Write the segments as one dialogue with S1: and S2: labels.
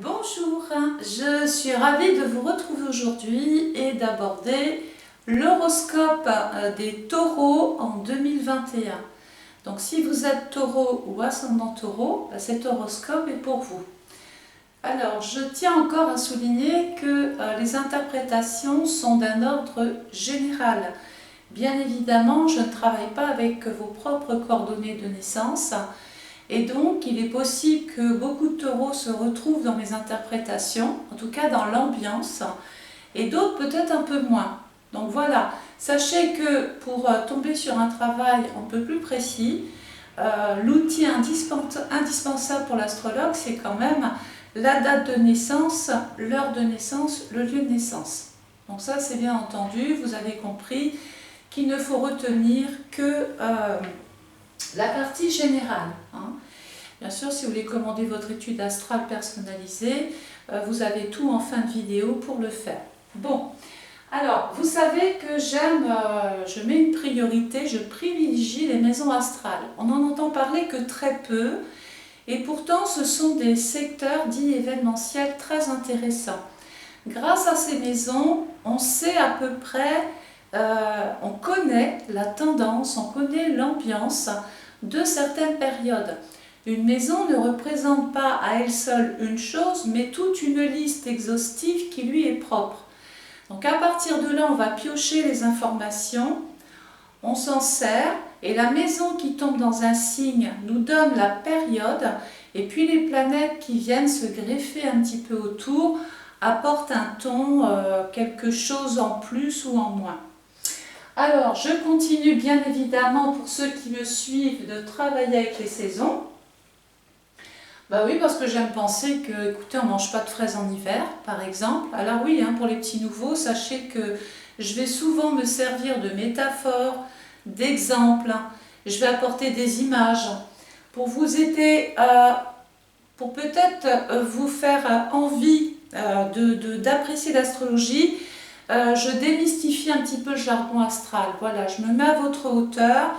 S1: Bonjour, je suis ravie de vous retrouver aujourd'hui et d'aborder l'horoscope des taureaux en 2021. Donc si vous êtes taureau ou ascendant taureau, cet horoscope est pour vous. Alors je tiens encore à souligner que les interprétations sont d'un ordre général. Bien évidemment, je ne travaille pas avec vos propres coordonnées de naissance. Et donc, il est possible que beaucoup de taureaux se retrouvent dans mes interprétations, en tout cas dans l'ambiance, et d'autres peut-être un peu moins. Donc voilà, sachez que pour tomber sur un travail un peu plus précis, l'outil indispensable pour l'astrologue, c'est quand même la date de naissance, l'heure de naissance, le lieu de naissance. Donc ça, c'est bien entendu, vous avez compris qu'il ne faut retenir que la partie générale. Bien sûr, si vous voulez commander votre étude astrale personnalisée, vous avez tout en fin de vidéo pour le faire. Bon, alors, vous savez que je mets une priorité, je privilégie les maisons astrales. On n'en entend parler que très peu, et pourtant ce sont des secteurs dits événementiels très intéressants. Grâce à ces maisons, on sait à peu près, on connaît la tendance, on connaît l'ambiance de certaines périodes. Une maison ne représente pas à elle seule une chose, mais toute une liste exhaustive qui lui est propre. Donc à partir de là, on va piocher les informations, on s'en sert, et la maison qui tombe dans un signe nous donne la période, et puis les planètes qui viennent se greffer un petit peu autour apportent un ton, quelque chose en plus ou en moins. Alors, je continue bien évidemment, pour ceux qui me suivent, de travailler avec les saisons. Bah oui, parce que j'aime penser que, écoutez, on ne mange pas de fraises en hiver, par exemple. Alors oui, pour les petits nouveaux, sachez que je vais souvent me servir de métaphores, d'exemples. Je vais apporter des images pour vous aider, pour peut-être vous faire envie d'apprécier l'astrologie. Je démystifie un petit peu le jargon astral. Voilà, je me mets à votre hauteur,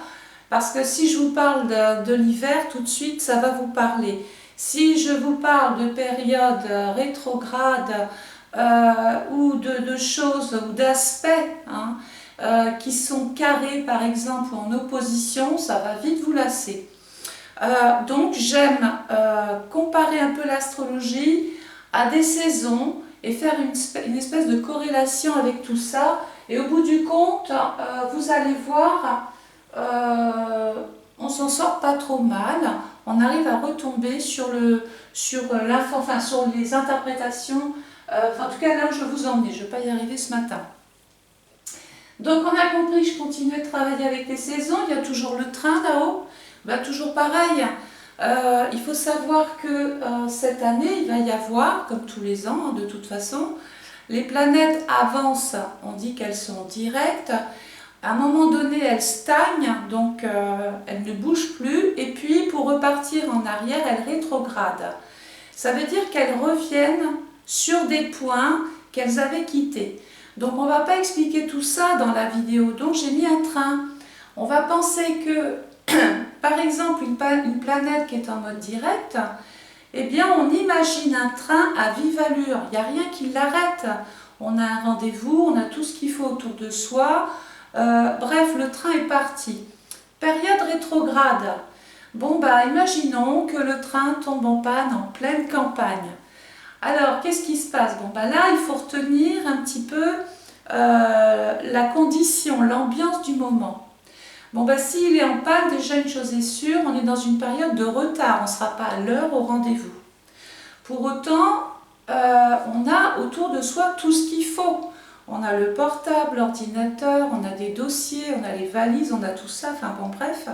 S1: parce que si je vous parle de l'hiver, tout de suite, ça va vous parler. Si je vous parle de périodes rétrogrades ou de choses ou d'aspects qui sont carrés par exemple ou en opposition, ça va vite vous lasser. Donc j'aime comparer un peu l'astrologie à des saisons et faire une espèce de corrélation avec tout ça. Et au bout du compte, vous allez voir, on s'en sort pas trop mal. On arrive à retomber sur les interprétations, en tout cas là où je vous emmène, je ne vais pas y arriver ce matin. Donc on a compris, je continue de travailler avec les saisons, il y a toujours le train là-haut, toujours pareil. Il faut savoir que cette année, il va y avoir, comme tous les ans de toute façon, les planètes avancent, on dit qu'elles sont directes. À un moment donné, elles stagnent, donc elles ne bougent plus, et puis pour repartir en arrière, elles rétrogradent. Ça veut dire qu'elles reviennent sur des points qu'elles avaient quittés. Donc on ne va pas expliquer tout ça dans la vidéo, donc j'ai mis un train. On va penser que, par exemple, une planète qui est en mode direct, eh bien on imagine un train à vive allure, il n'y a rien qui l'arrête. On a un rendez-vous, on a tout ce qu'il faut autour de soi. Bref, le train est parti. Période rétrograde. Bon, imaginons que le train tombe en panne en pleine campagne. Alors, qu'est-ce qui se passe? Bon, là, il faut retenir un petit peu la condition, l'ambiance du moment. Bon, s'il est en panne, déjà une chose est sûre, on est dans une période de retard, on ne sera pas à l'heure au rendez-vous. Pour autant, on a autour de soi tout ce qu'il faut. On a le portable, l'ordinateur, on a des dossiers, on a les valises, on a tout ça, enfin bon bref.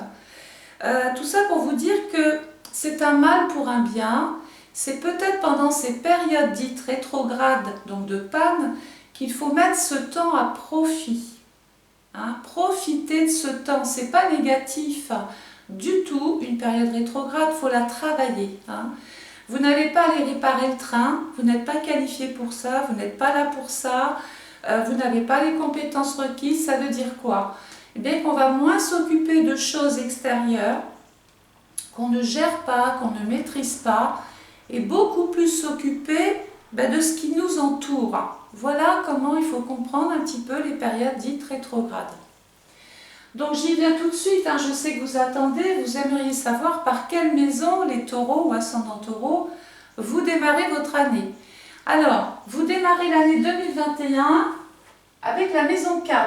S1: Tout ça pour vous dire que c'est un mal pour un bien. C'est peut-être pendant ces périodes dites rétrogrades, donc de panne, qu'il faut mettre ce temps à profit. Profiter de ce temps, c'est pas négatif du tout, une période rétrograde, il faut la travailler. Vous n'allez pas aller réparer le train, vous n'êtes pas qualifié pour ça, vous n'êtes pas là pour ça. Vous n'avez pas les compétences requises, ça veut dire quoi? Eh bien qu'on va moins s'occuper de choses extérieures, qu'on ne gère pas, qu'on ne maîtrise pas, et beaucoup plus s'occuper de ce qui nous entoure. Voilà comment il faut comprendre un petit peu les périodes dites rétrogrades. Donc j'y viens tout de suite, je sais que vous attendez, vous aimeriez savoir par quelle maison, les taureaux ou ascendants taureaux, vous démarrez votre année. Alors, vous démarrez l'année 2021 avec la maison 4,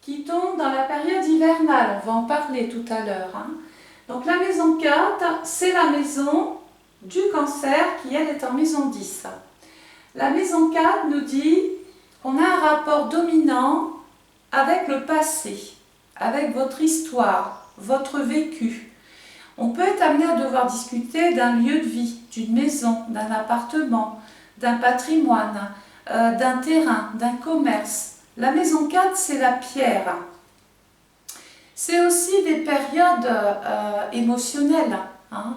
S1: qui tombe dans la période hivernale, on va en parler tout à l'heure. Donc la maison 4, c'est la maison du Cancer qui elle est en maison 10. La maison 4 nous dit qu'on a un rapport dominant avec le passé, avec votre histoire, votre vécu. On peut être amené à devoir discuter d'un lieu de vie, d'une maison, d'un appartement, d'un patrimoine, d'un terrain, d'un commerce. La maison 4, c'est la pierre. C'est aussi des périodes émotionnelles.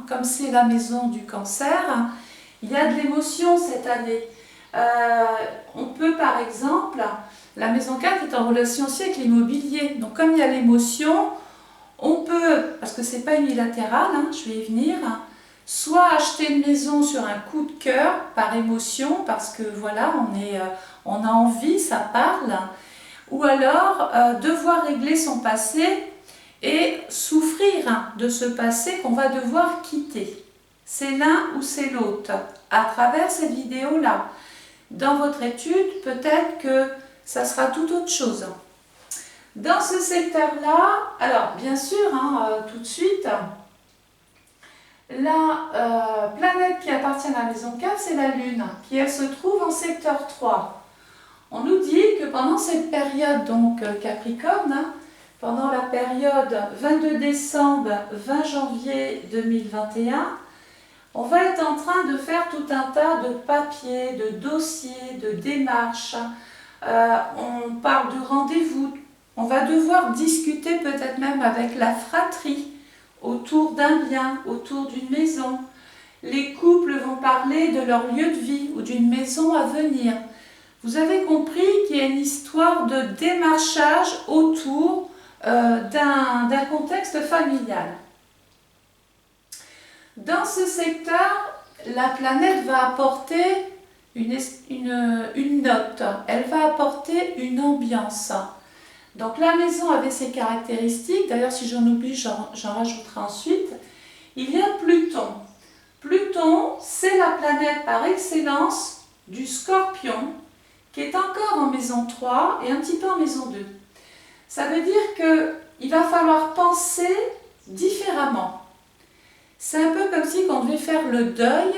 S1: Comme c'est la maison du Cancer, il y a de l'émotion cette année. On peut par exemple, la maison 4 est en relation aussi avec l'immobilier. Donc comme il y a l'émotion, on peut, parce que c'est pas unilatéral, je vais y venir, soit acheter une maison sur un coup de cœur, par émotion, parce que voilà, on a envie, ça parle, ou alors devoir régler son passé et souffrir de ce passé qu'on va devoir quitter. C'est l'un ou c'est l'autre. À travers cette vidéo-là, dans votre étude, peut-être que ça sera tout autre chose. Dans ce secteur-là, alors bien sûr, tout de suite, la planète qui appartient à la maison 4, c'est la Lune, qui elle se trouve en secteur 3. On nous dit que pendant cette période, donc Capricorne, pendant la période 22 décembre, 20 janvier 2021, on va être en train de faire tout un tas de papiers, de dossiers, de démarches. On parle de rendez-vous. On va devoir discuter peut-être même avec la fratrie autour d'un bien, autour d'une maison. Les couples vont parler de leur lieu de vie ou d'une maison à venir. Vous avez compris qu'il y a une histoire de démarchage autour d'un contexte familial. Dans ce secteur, la planète va apporter une note, elle va apporter une ambiance. Donc la maison avait ses caractéristiques, d'ailleurs si j'en oublie, j'en rajouterai ensuite. Il y a Pluton. Pluton, c'est la planète par excellence du Scorpion, qui est encore en maison 3 et un petit peu en maison 2. Ça veut dire qu'il va falloir penser différemment. C'est un peu comme si on devait faire le deuil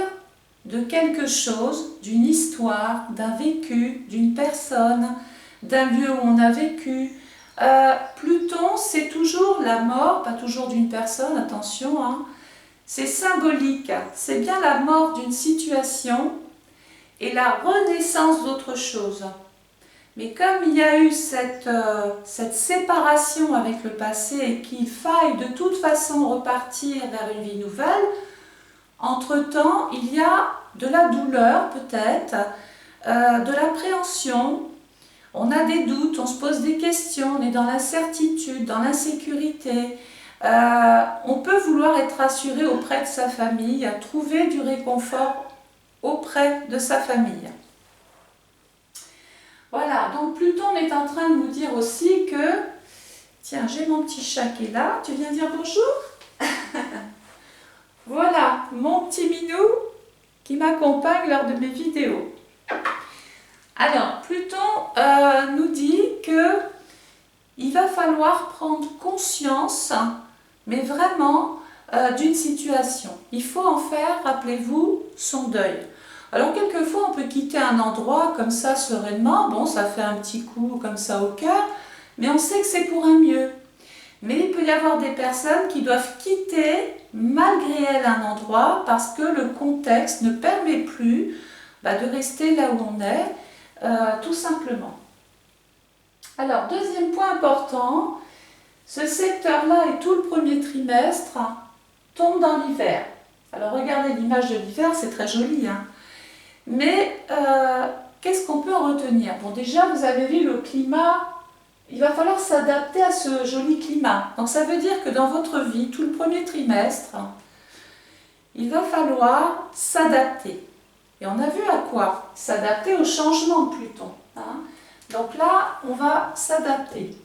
S1: de quelque chose, d'une histoire, d'un vécu, d'une personne, d'un lieu où on a vécu. Pluton, c'est toujours la mort, pas toujours d'une personne, attention, c'est symbolique, c'est bien la mort d'une situation et la renaissance d'autre chose. Mais comme il y a eu cette séparation avec le passé et qu'il faille de toute façon repartir vers une vie nouvelle, entre-temps, il y a de la douleur peut-être, de l'appréhension, on a des doutes, on se pose des questions, on est dans l'incertitude, dans l'insécurité. On peut vouloir être rassuré auprès de sa famille, trouver du réconfort auprès de sa famille. Voilà, donc Pluton est en train de nous dire aussi que, tiens, j'ai mon petit chat qui est là, tu viens dire bonjour? Voilà, mon petit minou qui m'accompagne lors de mes vidéos. Alors, Pluton nous dit qu'il va falloir prendre conscience, mais vraiment d'une situation. Il faut en faire, rappelez-vous, son deuil. Alors quelquefois on peut quitter un endroit comme ça sereinement, bon ça fait un petit coup comme ça au cœur, mais on sait que c'est pour un mieux. Mais il peut y avoir des personnes qui doivent quitter malgré elles un endroit parce que le contexte ne permet plus de rester là où on est, tout simplement. Alors deuxième point important, ce secteur-là et tout le premier trimestre tombe dans l'hiver. Alors regardez l'image de l'hiver, c'est très joli, mais qu'est-ce qu'on peut en retenir? Bon, déjà, vous avez vu le climat, il va falloir s'adapter à ce joli climat. Donc ça veut dire que dans votre vie, tout le premier trimestre, il va falloir s'adapter. Et on a vu à quoi? S'adapter au changement de Pluton. Hein. Donc là, on va s'adapter.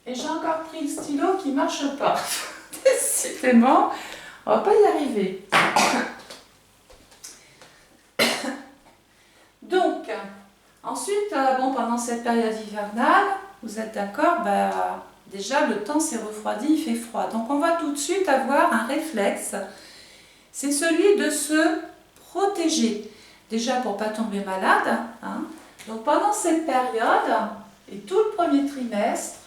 S1: Et j'ai encore pris le stylo qui ne marche pas. Décidément, on ne va pas y arriver. Donc, ensuite, bon, pendant cette période hivernale, vous êtes d'accord, déjà le temps s'est refroidi, il fait froid. Donc on va tout de suite avoir un réflexe, c'est celui de se protéger. Déjà pour ne pas tomber malade. Hein. Donc pendant cette période, et tout le premier trimestre,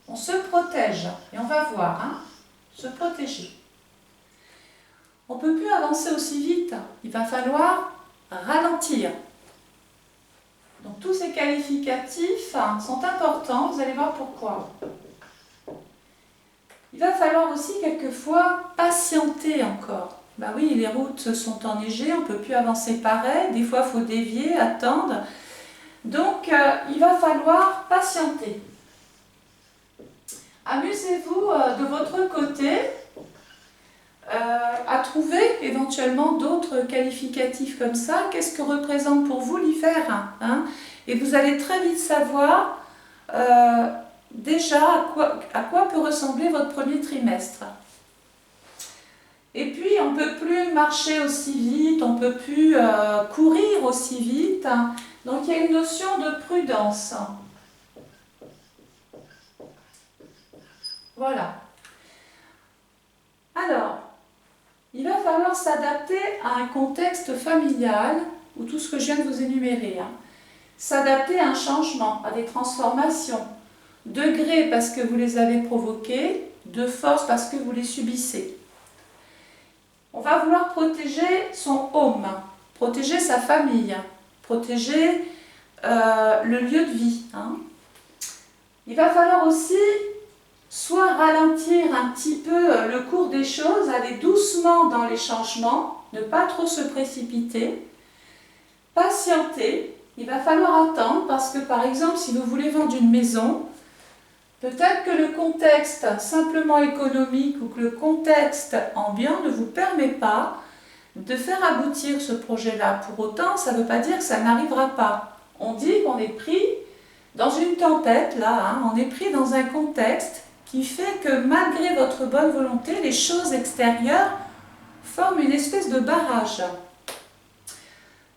S1: on se protège. Et on va voir, hein, se protéger. On ne peut plus avancer aussi vite, il va falloir ralentir. Donc tous ces qualificatifs sont importants, vous allez voir pourquoi. Il va falloir aussi quelquefois patienter encore. Ben oui, les routes sont enneigées, on ne peut plus avancer pareil, des fois il faut dévier, attendre. Donc il va falloir patienter. Amusez-vous de votre côté à trouver éventuellement d'autres qualificatifs comme ça. Qu'est-ce que représente pour vous l'hiver, hein? Et vous allez très vite savoir déjà à quoi peut ressembler votre premier trimestre. Et puis on ne peut plus marcher aussi vite, on ne peut plus courir aussi vite. Hein. Donc il y a une notion de prudence. Voilà. Alors, il va falloir s'adapter à un contexte familial, ou tout ce que je viens de vous énumérer. Hein. S'adapter à un changement, à des transformations. De gré parce que vous les avez provoquées, de force parce que vous les subissez. On va vouloir protéger son home, protéger sa famille, protéger le lieu de vie. Hein. Il va falloir aussi soit ralentir un petit peu le cours des choses, aller doucement dans les changements, ne pas trop se précipiter, patienter. Il va falloir attendre parce que par exemple si vous voulez vendre une maison, peut-être que le contexte simplement économique ou que le contexte ambiant ne vous permet pas de faire aboutir ce projet-là. Pour autant, ça ne veut pas dire que ça n'arrivera pas. On dit qu'on est pris dans une tempête, là, hein, on est pris dans un contexte qui fait que malgré votre bonne volonté, les choses extérieures forment une espèce de barrage.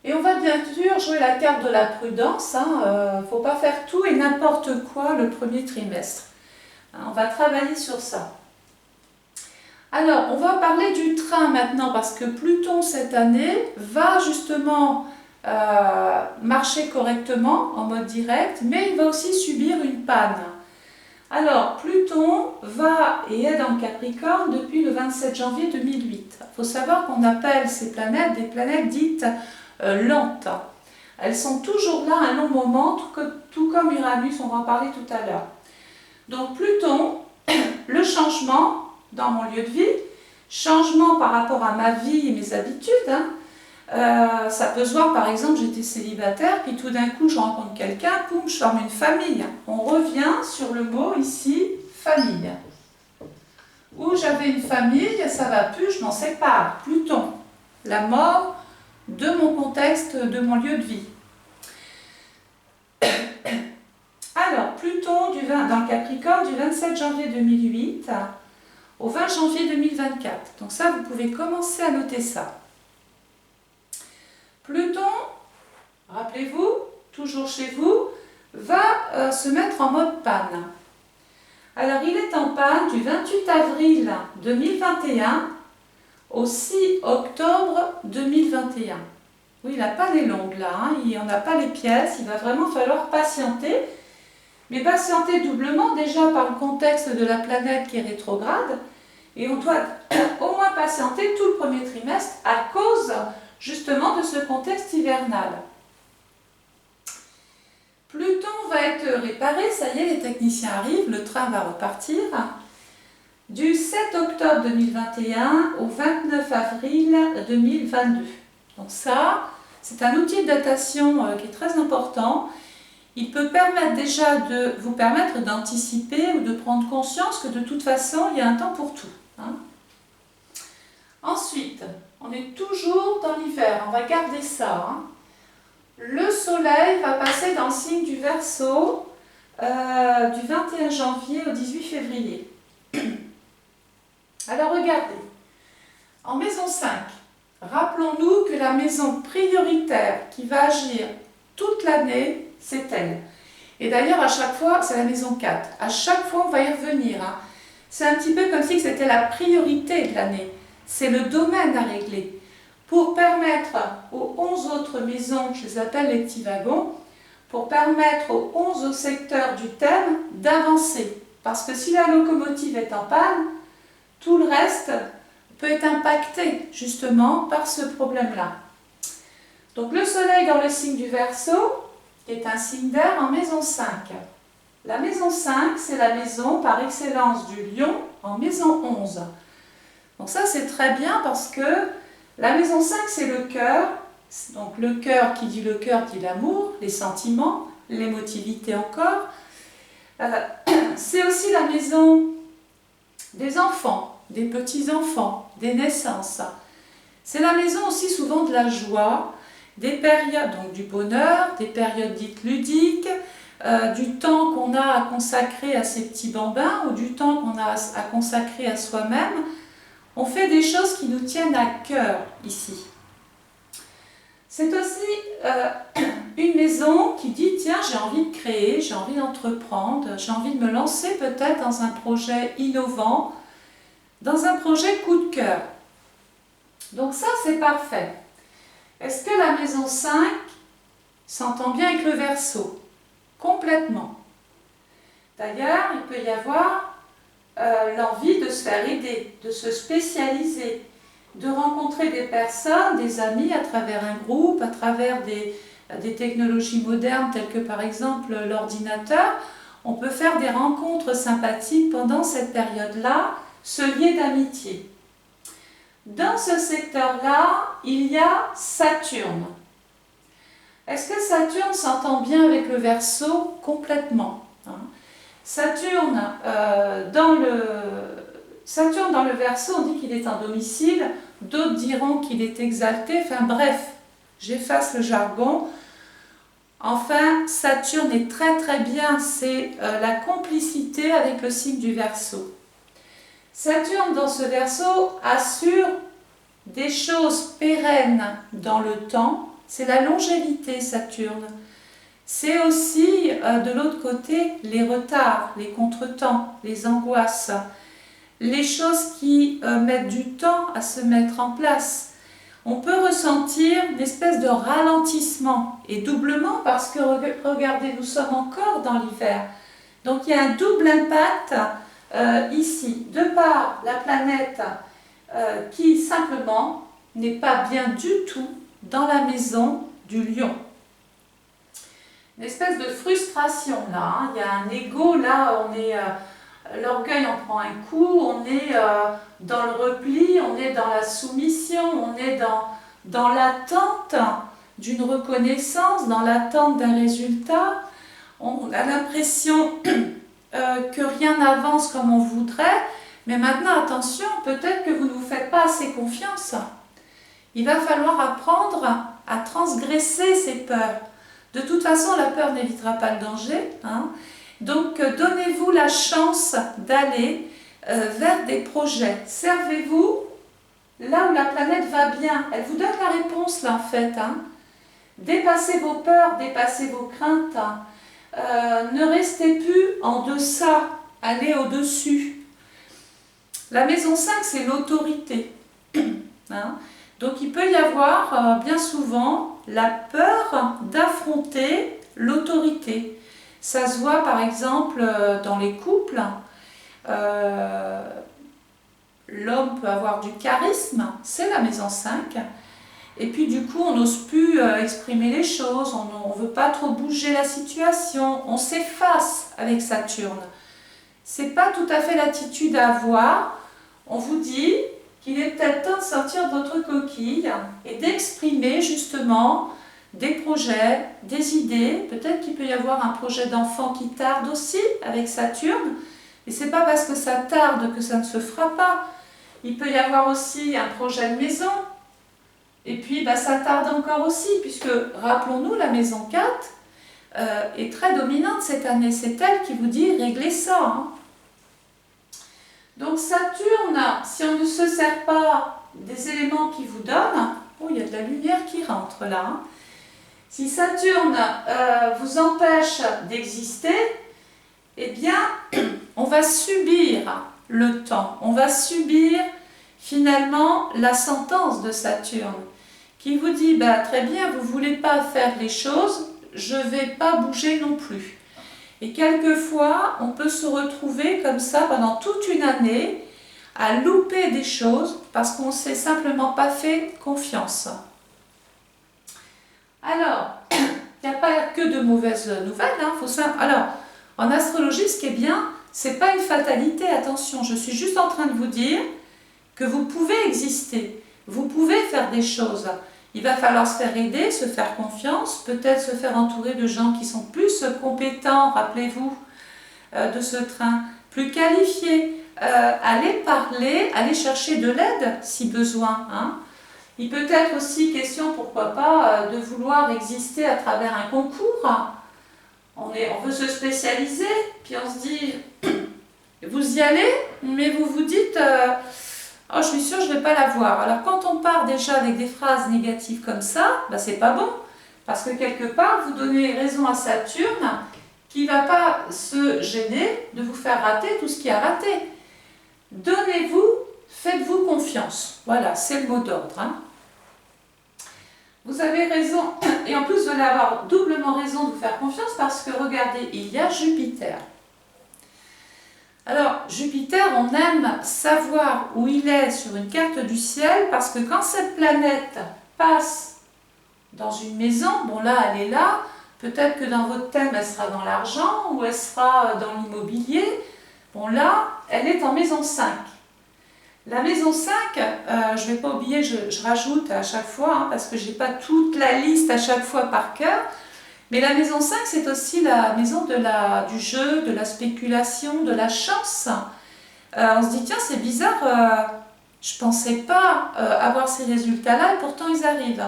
S1: Et on va bien sûr jouer la carte de la prudence, hein, faut pas faire tout et n'importe quoi le premier trimestre. Hein, on va travailler sur ça. Alors, on va parler du train maintenant, parce que Pluton cette année va justement marcher correctement en mode direct, mais il va aussi subir une panne. Alors, Pluton va et est dans le Capricorne depuis le 27 janvier 2008. Il faut savoir qu'on appelle ces planètes des planètes dites lentes. Elles sont toujours là un long moment, tout comme Uranus, on va en parler tout à l'heure. Donc Pluton, le changement dans mon lieu de vie, changement par rapport à ma vie et mes habitudes. Hein. Ça peut se voir, par exemple, j'étais célibataire, puis tout d'un coup je rencontre quelqu'un, poum, je forme une famille. On revient sur le mot ici, famille. Où j'avais une famille, ça va plus, je m'en sépare. Pluton, la mort de mon contexte, de mon lieu de vie. Alors, Pluton dans le Capricorne du 27 janvier 2008 au 20 janvier 2024. Donc ça, vous pouvez commencer à noter ça. Pluton, rappelez-vous, toujours chez vous, va se mettre en mode panne. Alors, il est en panne du 28 avril 2021 au 6 octobre 2021. Oui, la panne est longue là, hein, on n'a pas les pièces, il va vraiment falloir patienter. Mais patienter doublement, déjà par le contexte de la planète qui est rétrograde, et on doit au moins patienter tout le premier trimestre à cause justement de ce contexte hivernal. Pluton va être réparé, ça y est, les techniciens arrivent, le train va repartir. Du 7 octobre 2021 au 29 avril 2022. Donc ça, c'est un outil de datation qui est très important. Il peut permettre déjà de vous permettre d'anticiper ou de prendre conscience que de toute façon, il y a un temps pour tout. hein. Ensuite, on est toujours dans l'hiver, on va garder ça, hein. Le soleil va passer dans le signe du Verseau du 21 janvier au 18 février. Alors regardez, en maison 5, rappelons-nous que la maison prioritaire qui va agir toute l'année, c'est elle. Et d'ailleurs, à chaque fois, c'est la maison 4. À chaque fois, on va y revenir, hein. C'est un petit peu comme si c'était la priorité de l'année. C'est le domaine à régler. Pour permettre aux 11 autres maisons, je les appelle les petits wagons, pour permettre aux 11 autres secteurs du thème d'avancer. Parce que si la locomotive est en panne, tout le reste peut être impacté justement par ce problème-là. Donc le soleil dans le signe du Verseau, qui est un signe d'air en maison 5. La maison 5, c'est la maison par excellence du Lion en maison 11. Donc ça c'est très bien parce que la maison 5 c'est le cœur. Donc le cœur, qui dit le cœur dit l'amour, les sentiments, l'émotivité encore. C'est aussi la maison des enfants, des petits-enfants, des naissances. C'est la maison aussi souvent de la joie, des périodes, donc du bonheur, des périodes dites ludiques, du temps qu'on a à consacrer à ces petits bambins ou du temps qu'on a à consacrer à soi-même. On fait des choses qui nous tiennent à cœur ici. C'est aussi une maison qui dit « Tiens, j'ai envie de créer, j'ai envie d'entreprendre, j'ai envie de me lancer peut-être dans un projet innovant, dans un projet coup de cœur. » Donc ça, c'est parfait. Est-ce que la maison 5 s'entend bien avec le Verseau? Complètement. D'ailleurs, il peut y avoir l'envie de se faire aider, de se spécialiser, de rencontrer des personnes, des amis à travers un groupe, à travers des technologies modernes telles que par exemple l'ordinateur. On peut faire des rencontres sympathiques pendant cette période-là, se lier d'amitié. Dans ce secteur-là, il y a Saturne. Est-ce que Saturne s'entend bien avec le Verseau? Complètement. Saturne, dans le Verseau, on dit qu'il est en domicile, d'autres diront qu'il est exalté, enfin bref, j'efface le jargon. Enfin, Saturne est très très bien, c'est la complicité avec le signe du Verseau. Saturne dans ce Verseau assure des choses pérennes dans le temps, c'est la longévité Saturne. C'est aussi de l'autre côté les retards, les contretemps, les angoisses, les choses qui mettent du temps à se mettre en place. On peut ressentir une espèce de ralentissement et doublement parce que regardez, nous sommes encore dans l'hiver. Donc il y a un double impact ici, de par la planète qui simplement n'est pas bien du tout dans la maison du Lion. Une espèce de frustration là, hein. Il y a un ego là, on est l'orgueil en prend un coup, on est dans le repli, on est dans la soumission, on est dans l'attente d'une reconnaissance, dans l'attente d'un résultat. On a l'impression que rien n'avance comme on voudrait, mais maintenant attention, peut-être que vous ne vous faites pas assez confiance. Il va falloir apprendre à transgresser ces peurs. De toute façon, la peur n'évitera pas le danger, hein. Donc, donnez-vous la chance d'aller vers des projets. Servez-vous là où la planète va bien. Elle vous donne la réponse, là, en fait, hein. Dépassez vos peurs, dépassez vos craintes. Hein. Ne restez plus en deçà, allez au-dessus. La maison 5, c'est l'autorité. Hein. Donc, il peut y avoir, bien souvent, la peur d'affronter l'autorité. Ça se voit par exemple dans les couples. L'homme peut avoir du charisme, c'est la maison 5. Et puis du coup, on n'ose plus exprimer les choses, on ne veut pas trop bouger la situation, on s'efface avec Saturne. Ce n'est pas tout à fait l'attitude à avoir. On vous dit qu'il est peut-être temps de sortir de votre coquille et d'exprimer justement des projets, des idées. Peut-être qu'il peut y avoir un projet d'enfant qui tarde aussi avec Saturne. Et ce n'est pas parce que ça tarde que ça ne se fera pas. Il peut y avoir aussi un projet de maison. Et puis, ça tarde encore aussi, puisque, rappelons-nous, la maison 4 est très dominante cette année. C'est elle qui vous dit « réglez ça hein ». Donc Saturne, si on ne se sert pas des éléments qu'il vous donne, oh, il y a de la lumière qui rentre là. Hein. Si Saturne vous empêche d'exister, eh bien, on va subir le temps, on va subir finalement la sentence de Saturne qui vous dit, très bien, vous ne voulez pas faire les choses, je ne vais pas bouger non plus. Et quelquefois, on peut se retrouver comme ça pendant toute une année à louper des choses parce qu'on ne s'est simplement pas fait confiance. Alors, il n'y a pas que de mauvaises nouvelles. Alors, en astrologie, ce qui est bien, ce n'est pas une fatalité, attention, je suis juste en train de vous dire que vous pouvez exister, vous pouvez faire des choses. Il va falloir se faire aider, se faire confiance, peut-être se faire entourer de gens qui sont plus compétents, rappelez-vous de ce train, plus qualifiés. Allez parler, allez chercher de l'aide si besoin. Hein. Il peut être aussi question, pourquoi pas, de vouloir exister à travers un concours. On veut se spécialiser, puis on se dit, vous y allez, mais vous vous dites... oh, je suis sûre que je ne vais pas l'avoir. Alors quand on part déjà avec des phrases négatives comme ça, c'est pas bon. Parce que quelque part, vous donnez raison à Saturne qui ne va pas se gêner de vous faire rater tout ce qui a raté. Donnez-vous, faites-vous confiance. Voilà, c'est le mot d'ordre. Hein. Vous avez raison, et en plus vous allez avoir doublement raison de vous faire confiance parce que regardez, il y a Jupiter. Alors, Jupiter, on aime savoir où il est sur une carte du ciel parce que quand cette planète passe dans une maison, bon là, elle est là, peut-être que dans votre thème, elle sera dans l'argent ou elle sera dans l'immobilier. Bon là, elle est en maison 5. La maison 5, je ne vais pas oublier, je rajoute à chaque fois, hein, parce que je n'ai pas toute la liste à chaque fois par cœur, mais la maison 5, c'est aussi la maison du jeu, de la spéculation, de la chance. On se dit, tiens, c'est bizarre, je ne pensais pas avoir ces résultats-là, et pourtant ils arrivent.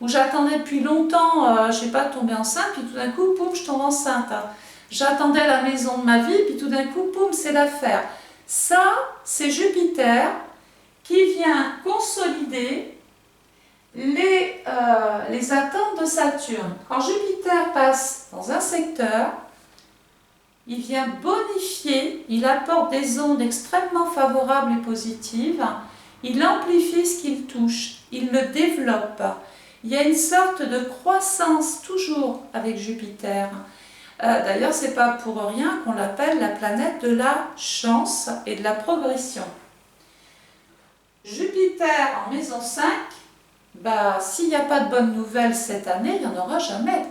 S1: Ou j'attendais depuis longtemps, je ne sais pas, de tomber enceinte, puis tout d'un coup, poum, je tombe enceinte. J'attendais la maison de ma vie, puis tout d'un coup, poum, c'est l'affaire. Ça, c'est Jupiter qui vient consolider les attentes de Saturne. Quand Jupiter passe dans un secteur, il vient bonifier, il apporte des ondes extrêmement favorables et positives, il amplifie ce qu'il touche, il le développe. Il y a une sorte de croissance toujours avec Jupiter. D'ailleurs, ce n'est pas pour rien qu'on l'appelle la planète de la chance et de la progression. Jupiter en maison 5, s'il n'y a pas de bonnes nouvelles cette année, il n'y en aura jamais.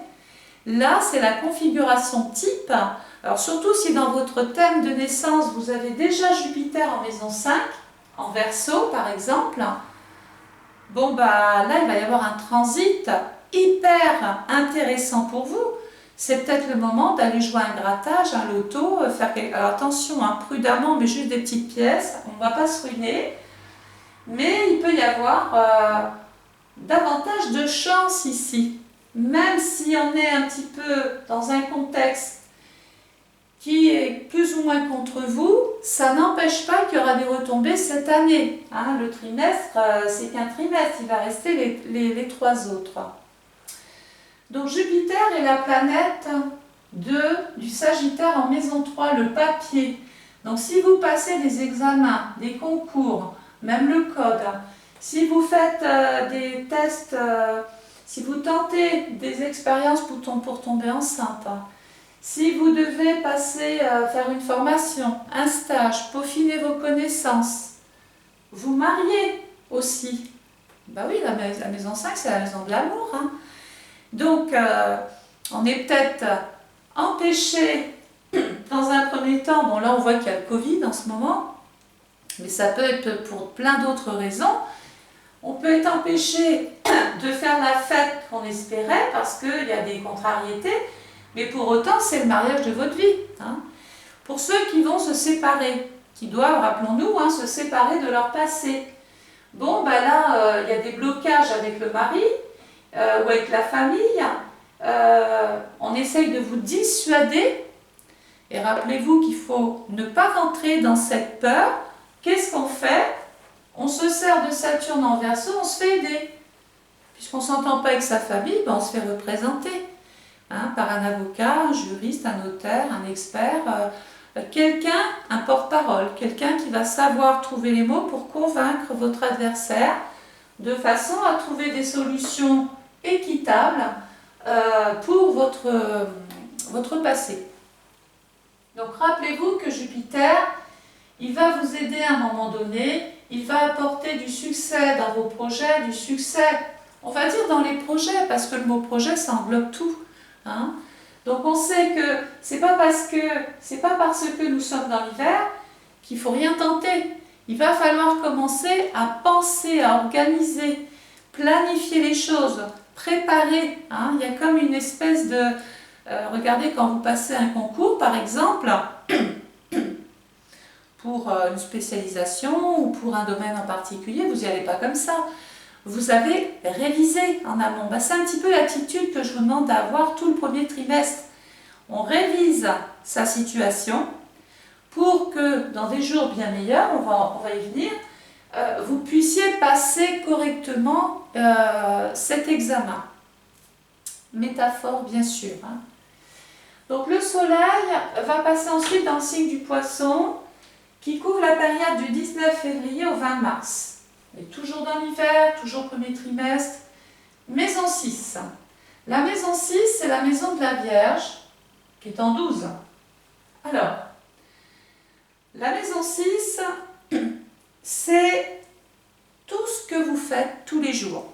S1: Là, c'est la configuration type. Alors surtout si dans votre thème de naissance, vous avez déjà Jupiter en maison 5, en Verseau par exemple, là, il va y avoir un transit hyper intéressant pour vous. C'est peut-être le moment d'aller jouer un grattage, un loto, Alors attention, prudemment, mais juste des petites pièces, on ne va pas se ruiner. Mais il peut y avoir davantage de chance ici. Même si on est un petit peu dans un contexte qui est plus ou moins contre vous, ça n'empêche pas qu'il y aura des retombées cette année. Hein, le trimestre, c'est qu'un trimestre, il va rester les 3 autres. Donc Jupiter est la planète du Sagittaire en maison 3, le papier. Donc si vous passez des examens, des concours, même le code, si vous faites des tests, si vous tentez des expériences pour tomber enceinte, si vous devez passer, faire une formation, un stage, peaufiner vos connaissances, vous mariez aussi. Oui, la maison 5, c'est la maison de l'amour. Hein. Donc, on est peut-être empêché, dans un premier temps, bon là on voit qu'il y a le Covid en ce moment, mais ça peut être pour plein d'autres raisons. On peut être empêché de faire la fête qu'on espérait parce qu'il y a des contrariétés, mais pour autant c'est le mariage de votre vie. Hein. Pour ceux qui vont se séparer, qui doivent, rappelons-nous, hein, se séparer de leur passé. Bon, ben là, il y a des blocages avec le mari ou avec la famille. On essaye de vous dissuader. Et rappelez-vous qu'il faut ne pas rentrer dans cette peur. Qu'est-ce qu'on fait? On se sert de Saturne en Verseau, on se fait aider. Puisqu'on ne s'entend pas avec sa famille, ben on se fait représenter par un avocat, un juriste, un notaire, un expert, quelqu'un, un porte-parole, quelqu'un qui va savoir trouver les mots pour convaincre votre adversaire de façon à trouver des solutions équitables pour votre passé. Donc rappelez-vous que Jupiter, il va vous aider à un moment donné, il va apporter du succès dans vos projets, du succès, on va dire dans les projets, parce que le mot projet, ça englobe tout. Hein. Donc on sait que c'est pas parce que nous sommes dans l'hiver qu'il faut rien tenter. Il va falloir commencer à penser, à organiser, planifier les choses, préparer. Hein. Il y a comme une espèce de... regardez, quand vous passez un concours, par exemple, pour une spécialisation ou pour un domaine en particulier, vous n'y allez pas comme ça. Vous avez révisé en amont. Ben, c'est un petit peu l'attitude que je vous demande d'avoir tout le premier trimestre. On révise sa situation pour que dans des jours bien meilleurs, on va y venir, vous puissiez passer correctement cet examen. Métaphore, bien sûr. Hein. Donc le soleil va passer ensuite dans le signe du poisson qui couvre la période du 19 février au 20 mars. Mais toujours dans l'hiver, toujours premier trimestre. Maison 6. La maison 6, c'est la maison de la Vierge, qui est en 12. Alors, la maison 6, c'est tout ce que vous faites tous les jours.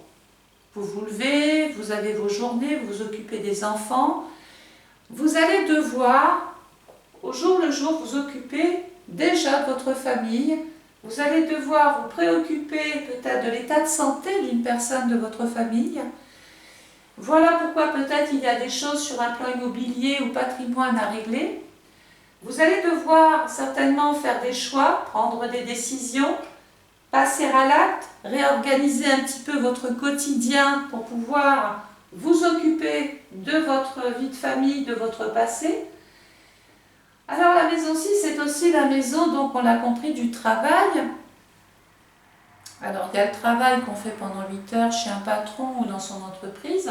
S1: Vous vous levez, vous avez vos journées, vous vous occupez des enfants. Vous allez devoir, au jour le jour, vous occuper déjà de votre famille. Vous allez devoir vous préoccuper peut-être de l'état de santé d'une personne de votre famille. Voilà pourquoi peut-être il y a des choses sur un plan immobilier ou patrimoine à régler. Vous allez devoir certainement faire des choix, prendre des décisions, passer à l'acte, réorganiser un petit peu votre quotidien pour pouvoir vous occuper de votre vie de famille, de votre passé. Alors la maison 6, c'est aussi la maison, donc on l'a compris, du travail. Alors il y a le travail qu'on fait pendant 8 heures chez un patron ou dans son entreprise,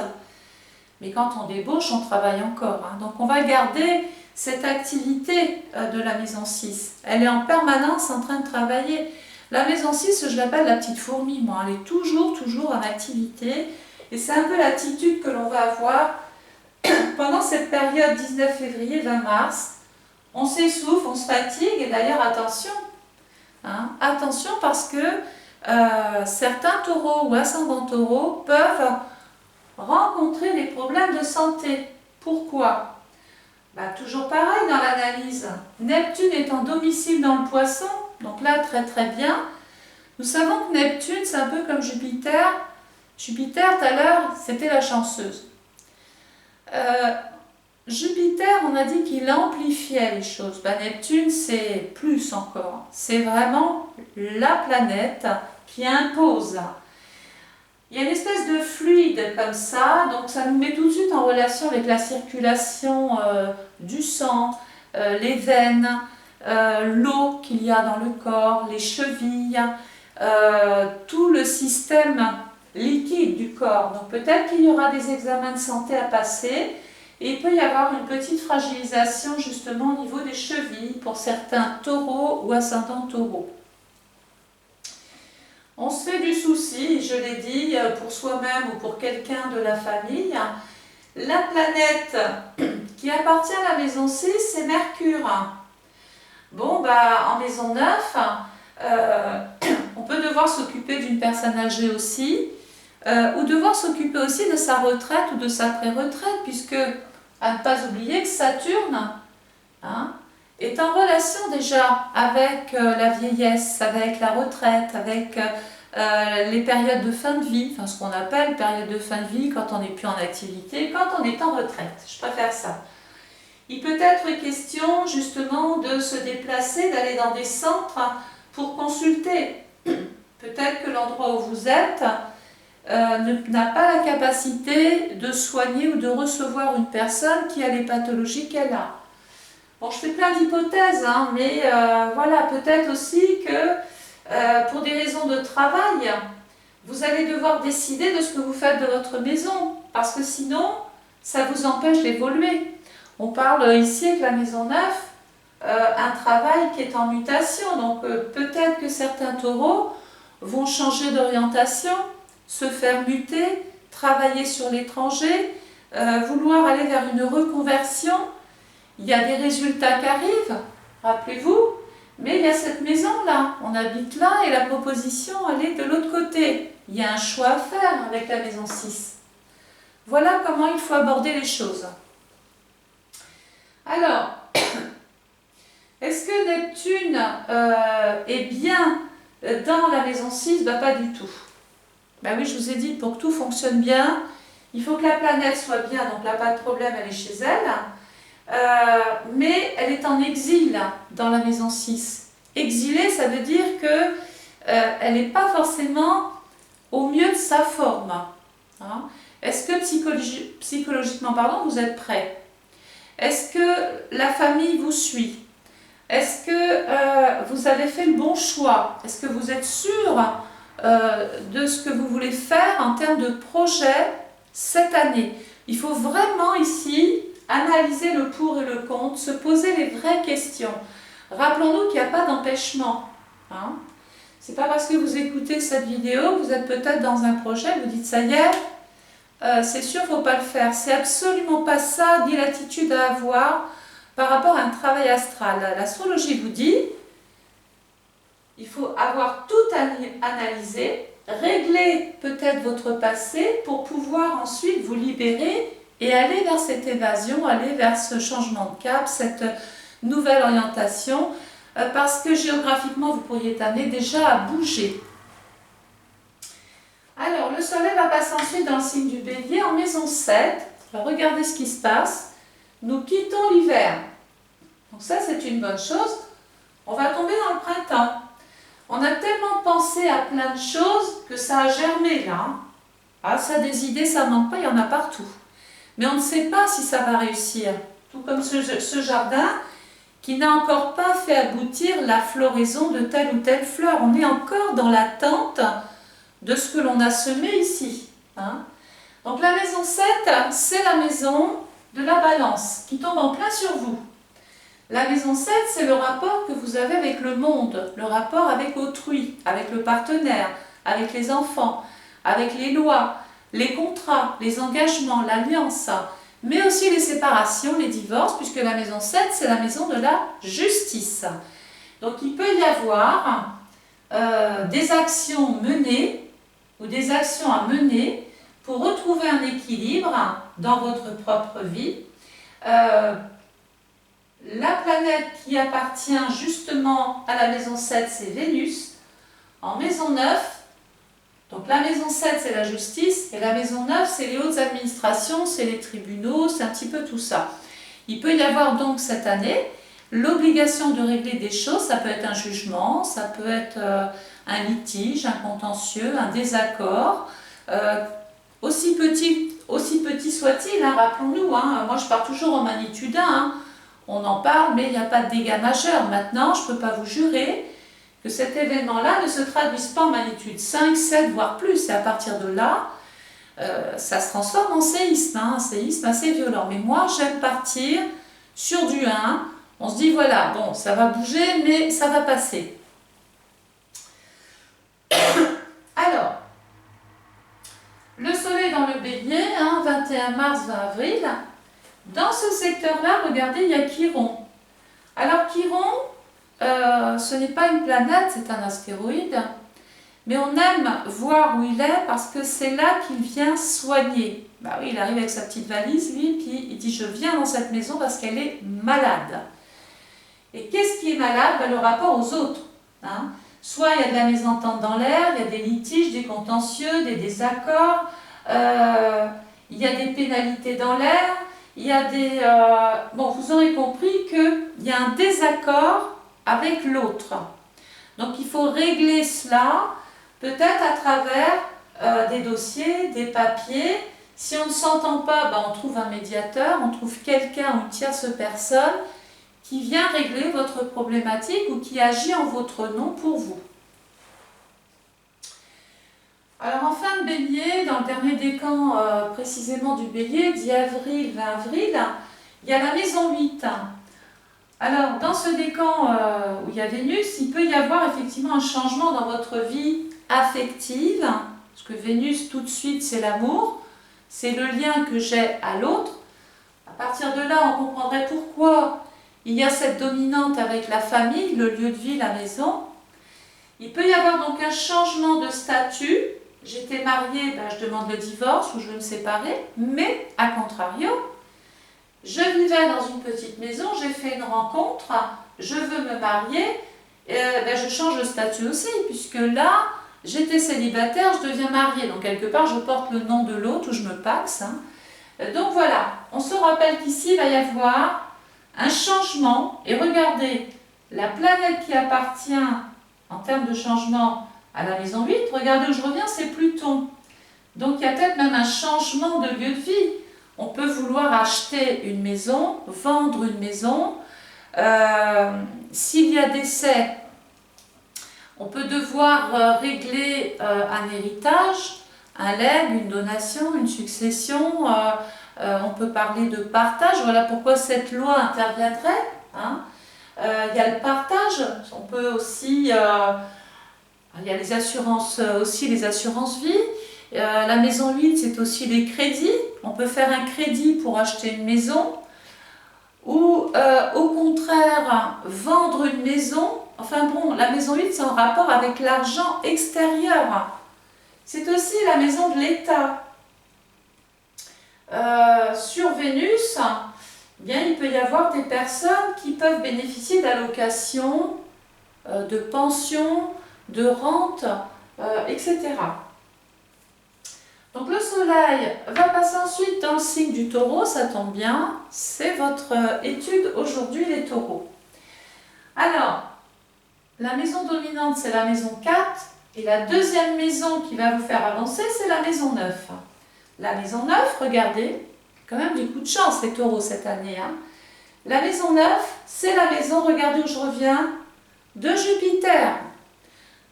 S1: mais quand on débauche, on travaille encore. Hein. Donc on va garder cette activité de la maison 6. Elle est en permanence en train de travailler. La maison 6, je l'appelle la petite fourmi, moi. Elle est toujours en activité. Et c'est un peu l'attitude que l'on va avoir pendant cette période 19 février-20 mars. On s'essouffle, on se fatigue, et d'ailleurs attention, hein, attention parce que certains taureaux ou ascendants taureaux peuvent rencontrer des problèmes de santé. Pourquoi? Toujours pareil dans l'analyse. Neptune est en domicile dans le poisson, donc là très bien. Nous savons que Neptune c'est un peu comme Jupiter. Jupiter tout à l'heure c'était la chanceuse. Jupiter, on a dit qu'il amplifiait les choses. Neptune, c'est plus encore. C'est vraiment la planète qui impose. Il y a une espèce de fluide comme ça, donc ça nous met tout de suite en relation avec la circulation du sang, les veines, l'eau qu'il y a dans le corps, les chevilles, tout le système liquide du corps. Donc peut-être qu'il y aura des examens de santé à passer. Et il peut y avoir une petite fragilisation justement au niveau des chevilles pour certains taureaux ou ascendants taureaux. On se fait du souci, je l'ai dit, pour soi-même ou pour quelqu'un de la famille. La planète qui appartient à la maison 6, c'est Mercure. Bon, en maison 9, on peut devoir s'occuper d'une personne âgée aussi, ou devoir s'occuper aussi de sa retraite ou de sa pré-retraite, puisque à ne pas oublier que Saturne est en relation déjà avec la vieillesse, avec la retraite, avec les périodes de fin de vie, enfin ce qu'on appelle période de fin de vie quand on n'est plus en activité, quand on est en retraite. Je préfère ça. Il peut être question justement de se déplacer, d'aller dans des centres pour consulter. Peut-être que l'endroit où vous êtes n'a pas la capacité de soigner ou de recevoir une personne qui a les pathologies qu'elle a. Bon, je fais plein d'hypothèses, hein, mais voilà, peut-être aussi que pour des raisons de travail, vous allez devoir décider de ce que vous faites de votre maison, parce que sinon, ça vous empêche d'évoluer. On parle ici avec la maison 9, un travail qui est en mutation, donc peut-être que certains taureaux vont changer d'orientation, se faire muter, travailler sur l'étranger, vouloir aller vers une reconversion. Il y a des résultats qui arrivent, rappelez-vous, mais il y a cette maison-là, on habite là et la proposition, elle est de l'autre côté. Il y a un choix à faire avec la maison 6. Voilà comment il faut aborder les choses. Alors, est-ce que Neptune est bien dans la maison 6? Pas du tout. Ben oui, je vous ai dit, pour que tout fonctionne bien, il faut que la planète soit bien, donc là, pas de problème, elle est chez elle. Mais elle est en exil dans la maison 6. Exilée, ça veut dire qu'elle n'est pas forcément au mieux de sa forme. Hein? Est-ce que psychologiquement parlant, vous êtes prêt? Est-ce que la famille vous suit? Est-ce que vous avez fait le bon choix? Est-ce que vous êtes sûr de ce que vous voulez faire en termes de projet cette année? Il faut vraiment ici analyser le pour et le contre, se poser les vraies questions. Rappelons-nous qu'il n'y a pas d'empêchement. Hein? C'est pas parce que vous écoutez cette vidéo, vous êtes peut-être dans un projet, vous dites ça y est, c'est sûr, il ne faut pas le faire. C'est absolument pas ça, ni l'attitude à avoir par rapport à un travail astral. L'astrologie vous dit, il faut avoir tout analysé, régler peut-être votre passé pour pouvoir ensuite vous libérer et aller vers cette évasion, aller vers ce changement de cap, cette nouvelle orientation, parce que géographiquement, vous pourriez être amené déjà à bouger. Alors, le soleil va passer ensuite dans le signe du bélier en maison 7. Alors, regardez ce qui se passe. Nous quittons l'hiver. Donc ça, c'est une bonne chose. On va tomber dans le printemps. On a tellement pensé à plein de choses que ça a germé là. Ah, ça a des idées, ça ne manque pas, il y en a partout. Mais on ne sait pas si ça va réussir. Tout comme ce jardin qui n'a encore pas fait aboutir la floraison de telle ou telle fleur. On est encore dans l'attente de ce que l'on a semé ici. Hein? Donc la maison 7, c'est la maison de la balance qui tombe en plein sur vous. La maison 7, c'est le rapport que vous avez avec le monde, le rapport avec autrui, avec le partenaire, avec les enfants, avec les lois, les contrats, les engagements, l'alliance, mais aussi les séparations, les divorces, puisque la maison 7, c'est la maison de la justice. Donc il peut y avoir des actions menées ou des actions à mener pour retrouver un équilibre dans votre propre vie. La planète qui appartient justement à la maison 7, c'est Vénus. En maison 9, donc la maison 7, c'est la justice, et la maison 9, c'est les hautes administrations, c'est les tribunaux, c'est un petit peu tout ça. Il peut y avoir donc cette année l'obligation de régler des choses, ça peut être un jugement, ça peut être un litige, un contentieux, un désaccord, aussi petit soit-il, hein, rappelons-nous, hein, moi je pars toujours en magnitude 1, hein, on en parle, mais il n'y a pas de dégâts majeurs. Maintenant, je ne peux pas vous jurer que cet événement-là ne se traduise pas en magnitude 5, 7, voire plus. Et à partir de là, ça se transforme en séisme, hein, un séisme assez violent. Mais moi, j'aime partir sur du 1. On se dit, voilà, bon, ça va bouger, mais ça va passer. Alors, le soleil dans le bélier, hein, 21 mars, 20 avril. Dans ce secteur-là, regardez, il y a Chiron. Alors Chiron, ce n'est pas une planète, c'est un astéroïde, mais on aime voir où il est parce que c'est là qu'il vient soigner. Bah oui, il arrive avec sa petite valise, lui, puis il dit « je viens dans cette maison parce qu'elle est malade ». Et qu'est-ce qui est malade? Le rapport aux autres. Hein. Soit il y a de la mésentente dans l'air, il y a des litiges, des contentieux, des désaccords, il y a des pénalités dans l'air. il y a des... bon, vous aurez compris qu'il y a un désaccord avec l'autre. Donc il faut régler cela, peut-être à travers des dossiers, des papiers. Si on ne s'entend pas, ben, on trouve un médiateur, on trouve quelqu'un ou une tierce personne qui vient régler votre problématique ou qui agit en votre nom pour vous. Alors en fin de bélier, dans le dernier décan précisément du bélier, 10 avril, 20 avril, il y a la maison 8. Alors dans ce décan où il y a Vénus, il peut y avoir effectivement un changement dans votre vie affective, parce que Vénus tout de suite c'est l'amour, c'est le lien que j'ai à l'autre. À partir de là, on comprendrait pourquoi il y a cette dominante avec la famille, le lieu de vie, la maison. Il peut y avoir donc un changement de statut. J'étais mariée, ben, je demande le divorce ou je veux me séparer, mais à contrario, je vivais dans une petite maison, j'ai fait une rencontre, je veux me marier, ben, je change de statut aussi, puisque là, j'étais célibataire, je deviens mariée, donc quelque part, je porte le nom de l'autre ou je me paxe. Donc voilà, on se rappelle qu'ici, il va y avoir un changement, et regardez, la planète qui appartient en termes de changement à la maison 8, regardez où je reviens, c'est Pluton. Donc il y a peut-être même un changement de lieu de vie. On peut vouloir acheter une maison, vendre une maison. S'il y a décès, on peut devoir régler un héritage, un legs, une donation, une succession. On peut parler de partage. Voilà pourquoi cette loi interviendrait. Hein. Il y a le partage. On peut aussi... il y a les assurances, aussi les assurances vie. La maison 8, c'est aussi les crédits. On peut faire un crédit pour acheter une maison. Ou au contraire, vendre une maison. Enfin bon, la maison 8, c'est en rapport avec l'argent extérieur. C'est aussi la maison de l'État. Sur Vénus, eh bien, il peut y avoir des personnes qui peuvent bénéficier d'allocations, de pensions, de rentes, etc. Donc le soleil va passer ensuite dans le signe du taureau, ça tombe bien, c'est votre étude aujourd'hui les taureaux. Alors, la maison dominante c'est la maison 4 et la deuxième maison qui va vous faire avancer c'est la maison 9. La maison 9, regardez, quand même du coup de chance les taureaux cette année. Hein. La maison 9, c'est la maison, regardez où je reviens, de Jupiter.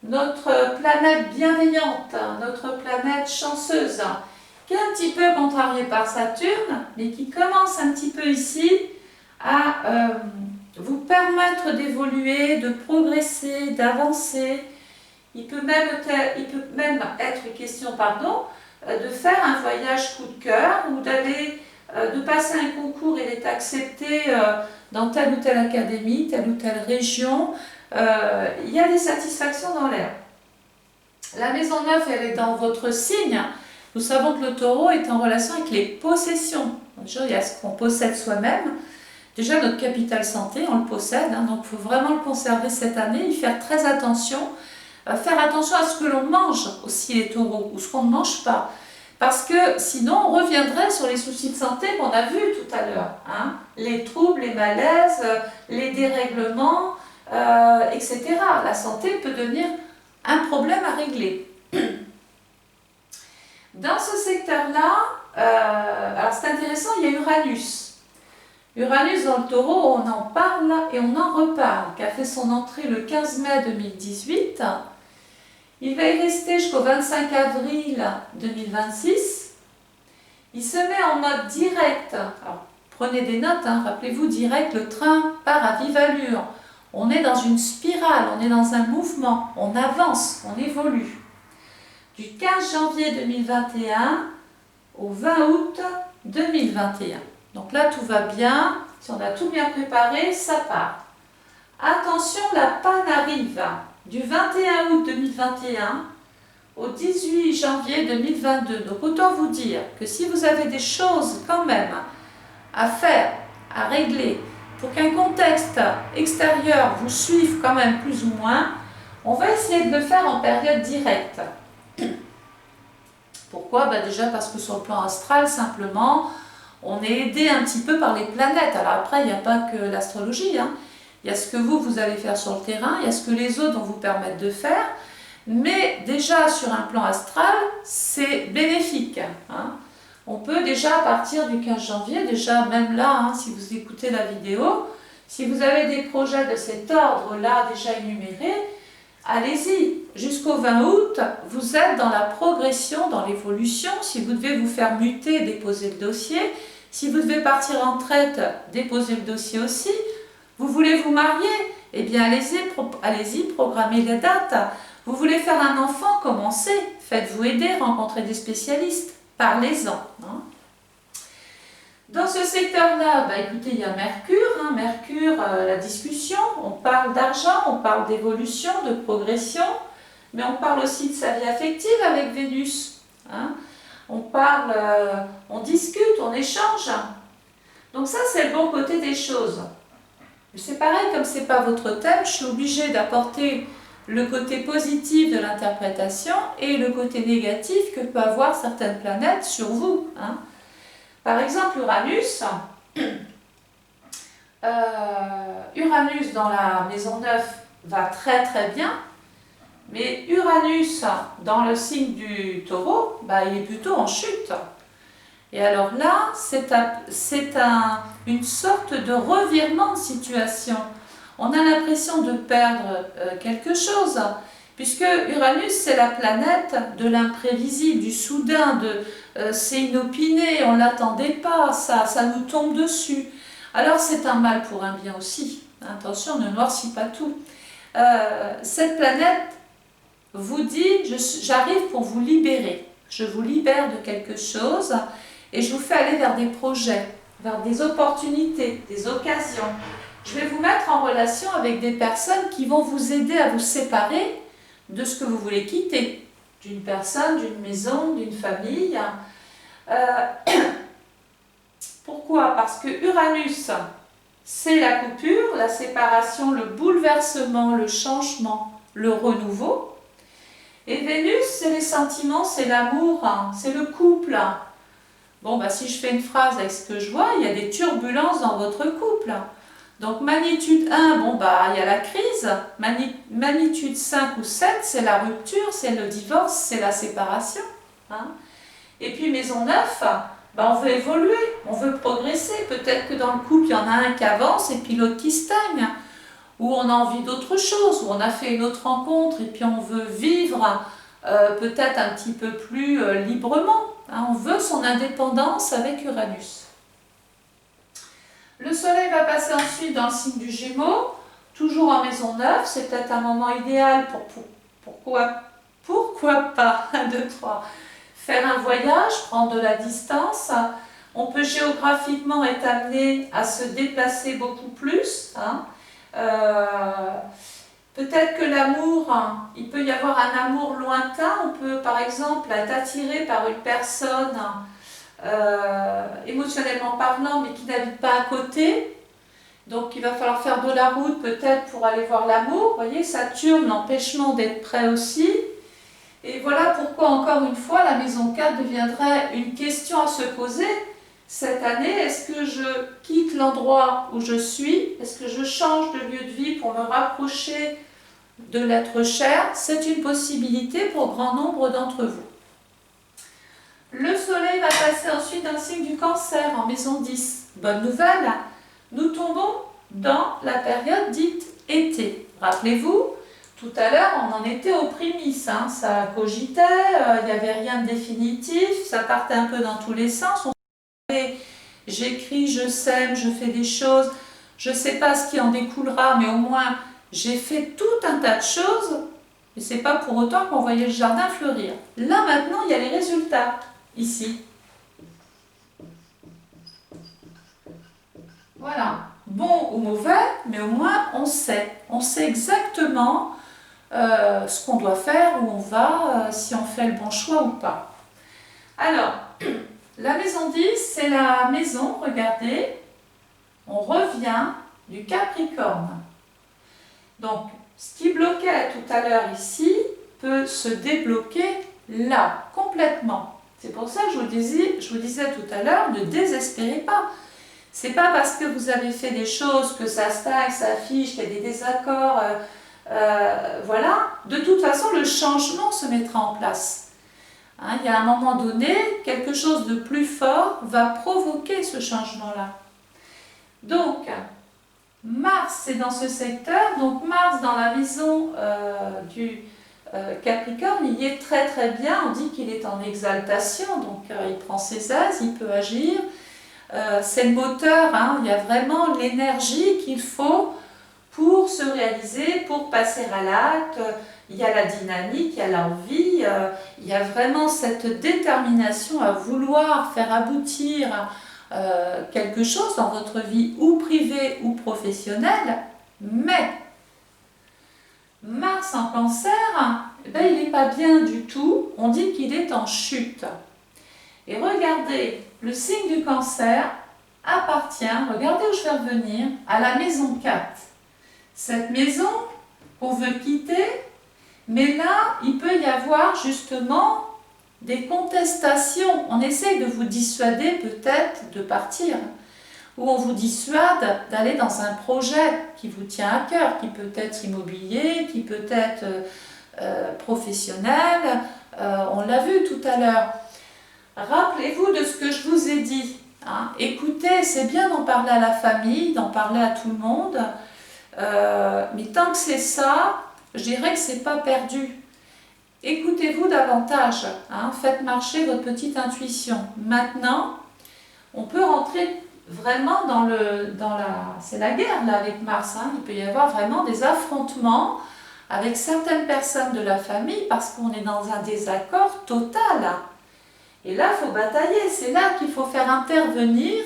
S1: Notre planète bienveillante, notre planète chanceuse, qui est un petit peu contrariée par Saturne, mais qui commence un petit peu ici à vous permettre d'évoluer, de progresser, d'avancer. Il peut même être question, de faire un voyage coup de cœur ou de passer un concours et d'être accepté dans telle ou telle académie, telle ou telle région. Il y a des satisfactions dans l'air. La maison 9, elle est dans votre signe. Nous savons que le taureau est en relation avec les possessions. Déjà, il y a ce qu'on possède soi-même. Déjà, notre capital santé, on le possède. Hein, donc, il faut vraiment le conserver cette année, y faire très attention. Faire attention à ce que l'on mange aussi, les taureaux, ou ce qu'on ne mange pas. Parce que sinon, on reviendrait sur les soucis de santé qu'on a vus tout à l'heure. Hein, les troubles, les malaises, les dérèglements, etc. La santé peut devenir un problème à régler. Dans ce secteur-là, alors c'est intéressant, il y a Uranus. Uranus dans le taureau, on en parle et on en reparle, qui a fait son entrée le 15 mai 2018. Il va y rester jusqu'au 25 avril 2026. Il se met en mode direct. Alors, prenez des notes, hein, rappelez-vous, direct, le train part à vive allure. On est dans une spirale, on est dans un mouvement, on avance, on évolue. Du 15 janvier 2021 au 20 août 2021. Donc là, tout va bien. Si on a tout bien préparé, ça part. Attention, la panne arrive du 21 août 2021 au 18 janvier 2022. Donc autant vous dire que si vous avez des choses quand même à faire, à régler, pour qu'un contexte extérieur vous suive quand même plus ou moins, on va essayer de le faire en période directe. Pourquoi? Déjà parce que sur le plan astral, simplement, on est aidé un petit peu par les planètes. Alors après, il n'y a pas que l'astrologie, hein. Il y a ce que vous allez faire sur le terrain, il y a ce que les autres vont vous permettre de faire. Mais déjà, sur un plan astral, c'est bénéfique, hein. On peut déjà, à partir du 15 janvier, déjà même là, hein, si vous écoutez la vidéo, si vous avez des projets de cet ordre-là déjà énumérés, allez-y. Jusqu'au 20 août, vous êtes dans la progression, dans l'évolution. Si vous devez vous faire muter, déposez le dossier. Si vous devez partir en retraite, déposez le dossier aussi. Vous voulez vous marier? Eh bien, allez-y, programmez les dates. Vous voulez faire un enfant? Commencez. Faites-vous aider, rencontrez des spécialistes. Parlez-en, hein. Dans ce secteur-là, écoutez, il y a Mercure, hein. Mercure, la discussion, on parle d'argent, on parle d'évolution, de progression, mais on parle aussi de sa vie affective avec Vénus, hein. On parle, on discute, on échange. Donc ça, c'est le bon côté des choses. C'est pareil, comme ce n'est pas votre thème, je suis obligée d'apporter le côté positif de l'interprétation et le côté négatif que peut avoir certaines planètes sur vous, hein. Par exemple, Uranus, Uranus dans la maison 9 va très très bien, mais Uranus dans le signe du Taureau, il est plutôt en chute. Et alors là, c'est une sorte de revirement de situation. On a l'impression de perdre quelque chose, puisque Uranus, c'est la planète de l'imprévisible, du soudain, c'est inopiné, on ne l'attendait pas, ça nous tombe dessus. Alors c'est un mal pour un bien aussi. Attention, ne noircis pas tout. Cette planète vous dit, j'arrive pour vous libérer. Je vous libère de quelque chose et je vous fais aller vers des projets, vers des opportunités, des occasions. Je vais vous mettre en relation avec des personnes qui vont vous aider à vous séparer de ce que vous voulez quitter, d'une personne, d'une maison, d'une famille. Pourquoi? Parce que Uranus, c'est la coupure, la séparation, le bouleversement, le changement, le renouveau. Et Vénus, c'est les sentiments, c'est l'amour, hein, c'est le couple. Bon, si je fais une phrase avec ce que je vois, il y a des turbulences dans votre couple. Donc magnitude 1, il y a la crise. Magnitude 5 ou 7, c'est la rupture, c'est le divorce, c'est la séparation, hein. Et puis maison 9, on veut évoluer, on veut progresser. Peut-être que dans le couple, il y en a un qui avance et puis l'autre qui stagne. Ou on a envie d'autre chose, ou on a fait une autre rencontre et puis on veut vivre peut-être un petit peu plus librement, hein. On veut son indépendance avec Uranus. Le soleil va passer ensuite dans le signe du Gémeaux, toujours en maison 9, c'est peut-être un moment idéal pourquoi pas, 1, 2, 3, faire un voyage, prendre de la distance. On peut géographiquement être amené à se déplacer beaucoup plus, hein. Peut-être que l'amour, il peut y avoir un amour lointain, on peut par exemple être attiré par une personne émotionnellement parlant, mais qui n'habite pas à côté. Donc il va falloir faire de la route peut-être pour aller voir l'amour. Vous voyez, Saturne, l'empêchement d'être prêt aussi. Et voilà pourquoi, encore une fois, la maison 4 deviendrait une question à se poser. Cette année, est-ce que je quitte l'endroit où je suis? Est-ce que je change de lieu de vie pour me rapprocher de l'être cher? C'est une possibilité pour grand nombre d'entre vous. Le soleil va passer ensuite dans le signe du Cancer, en maison 10. Bonne nouvelle, nous tombons dans la période dite été. Rappelez-vous, tout à l'heure, on en était aux prémices, hein. Ça cogitait, il n'y avait rien de définitif, ça partait un peu dans tous les sens. J'écris, je sème, je fais des choses, je ne sais pas ce qui en découlera, mais au moins j'ai fait tout un tas de choses, et ce n'est pas pour autant qu'on voyait le jardin fleurir. Là maintenant, il y a les résultats, ici. Voilà, bon ou mauvais, mais au moins on sait exactement ce qu'on doit faire, où on va, si on fait le bon choix ou pas. Alors, la maison 10, c'est la maison, regardez, on revient du Capricorne. Donc, ce qui bloquait tout à l'heure ici peut se débloquer là, complètement. C'est pour ça que je vous disais tout à l'heure, ne désespérez pas. C'est pas parce que vous avez fait des choses que ça stagne, ça affiche, qu'il y a des désaccords, voilà. De toute façon, le changement se mettra en place. Hein, il y a un moment donné, quelque chose de plus fort va provoquer ce changement-là. Donc, Mars, c'est dans ce secteur. Donc, Mars, dans la maison du Capricorne, il y est très très bien. On dit qu'il est en exaltation, donc il prend ses aises, il peut agir. C'est le moteur, hein, il y a vraiment l'énergie qu'il faut pour se réaliser, pour passer à l'acte. Il y a la dynamique, il y a l'envie, il y a vraiment cette détermination à vouloir faire aboutir quelque chose dans votre vie, ou privée ou professionnelle. Mais Mars en Cancer, ben, il n'est pas bien du tout, on dit qu'il est en chute. Et regardez, le signe du Cancer appartient, regardez où je vais revenir, à la maison 4. Cette maison qu'on veut quitter, mais là, il peut y avoir justement des contestations. On essaie de vous dissuader peut-être de partir, ou on vous dissuade d'aller dans un projet qui vous tient à cœur, qui peut être immobilier, qui peut être professionnel. On l'a vu tout à l'heure. Rappelez-vous de ce que je vous ai dit. Hein. Écoutez, c'est bien d'en parler à la famille, d'en parler à tout le monde, mais tant que c'est ça, je dirais que c'est pas perdu. Écoutez-vous davantage, hein, faites marcher votre petite intuition. Maintenant, on peut rentrer vraiment c'est la guerre là avec Mars, hein. Il peut y avoir vraiment des affrontements avec certaines personnes de la famille parce qu'on est dans un désaccord total. Et là, il faut batailler, c'est là qu'il faut faire intervenir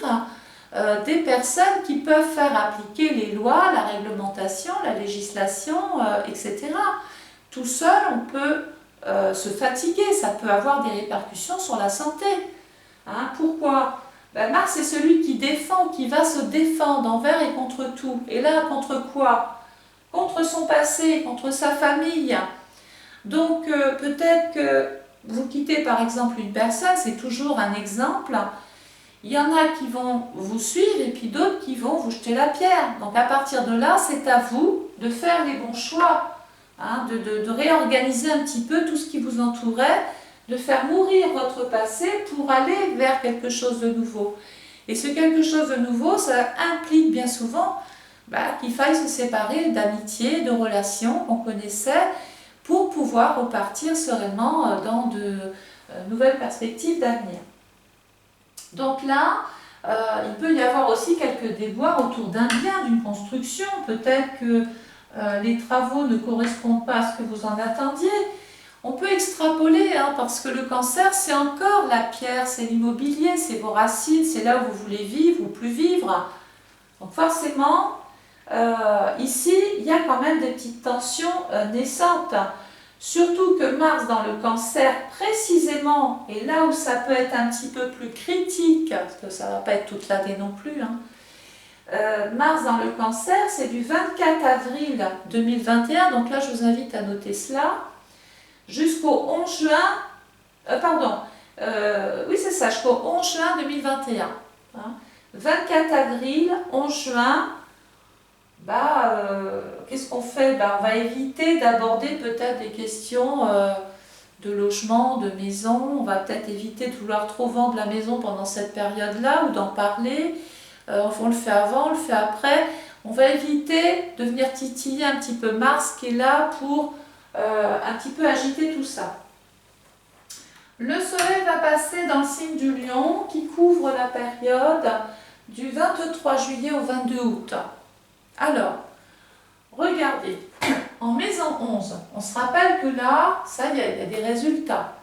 S1: des personnes qui peuvent faire appliquer les lois, la réglementation, la législation, etc. Tout seul, on peut se fatiguer, ça peut avoir des répercussions sur la santé. Hein, pourquoi ? Ben Mars est celui qui défend, qui va se défendre envers et contre tout. Et là, contre quoi ? Contre son passé, contre sa famille. Donc, peut-être que vous quittez par exemple une personne, c'est toujours un exemple. Il y en a qui vont vous suivre et puis d'autres qui vont vous jeter la pierre. Donc à partir de là, c'est à vous de faire les bons choix, hein, de réorganiser un petit peu tout ce qui vous entourait, de faire mourir votre passé pour aller vers quelque chose de nouveau. Et ce quelque chose de nouveau, ça implique bien souvent qu'il faille se séparer d'amitiés, de relations qu'on connaissait, pour pouvoir repartir sereinement dans de nouvelles perspectives d'avenir. Donc là, il peut y avoir aussi quelques déboires autour d'un bien, d'une construction. Peut-être que les travaux ne correspondent pas à ce que vous en attendiez. On peut extrapoler, hein, parce que le Cancer, c'est encore la pierre, c'est l'immobilier, c'est vos racines, c'est là où vous voulez vivre ou plus vivre. Donc forcément, ici, il y a quand même des petites tensions naissantes. Surtout que Mars dans le Cancer, précisément, et là où ça peut être un petit peu plus critique, parce que ça ne va pas être toute l'année non plus, hein, Mars dans le Cancer, c'est du 24 avril 2021, donc là je vous invite à noter cela, jusqu'au 11 juin, oui c'est ça, jusqu'au 11 juin 2021. Hein, 24 avril, 11 juin, qu'est-ce qu'on fait ? On va éviter d'aborder peut-être des questions de logement, de maison. On va peut-être éviter de vouloir trop vendre la maison pendant cette période-là ou d'en parler. On le fait avant, on le fait après. On va éviter de venir titiller un petit peu Mars qui est là pour un petit peu agiter tout ça. Le Soleil va passer dans le signe du Lion qui couvre la période du 23 juillet au 22 août. Alors, regardez, en maison 11, on se rappelle que là, ça y est, il y a des résultats.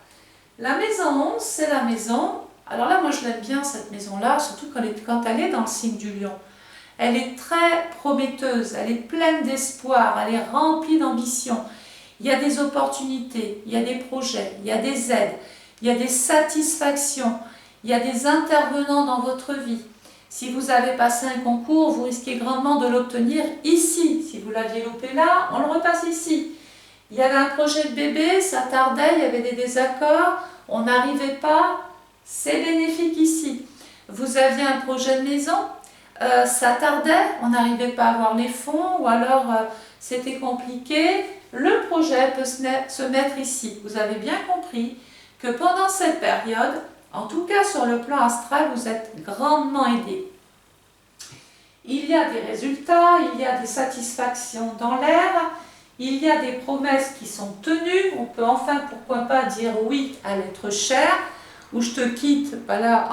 S1: La maison 11, c'est la maison, alors là, moi je l'aime bien cette maison-là, surtout quand elle est dans le signe du Lion. Elle est très prometteuse, elle est pleine d'espoir, elle est remplie d'ambition. Il y a des opportunités, il y a des projets, il y a des aides, il y a des satisfactions, il y a des intervenants dans votre vie. Si vous avez passé un concours, vous risquez grandement de l'obtenir ici. Si vous l'aviez loupé là, on le repasse ici. Il y avait un projet de bébé, ça tardait, il y avait des désaccords. on n'arrivait pas, c'est bénéfique ici. Vous aviez un projet de maison, ça tardait, on n'arrivait pas à avoir les fonds, ou alors c'était compliqué, le projet peut se mettre ici. Vous avez bien compris que pendant cette période, en tout cas sur le plan astral, vous êtes grandement aidé. Il y a des résultats, il y a des satisfactions dans l'air, il y a des promesses qui sont tenues, on peut enfin, pourquoi pas, dire oui à l'être cher, ou je te quitte, voilà,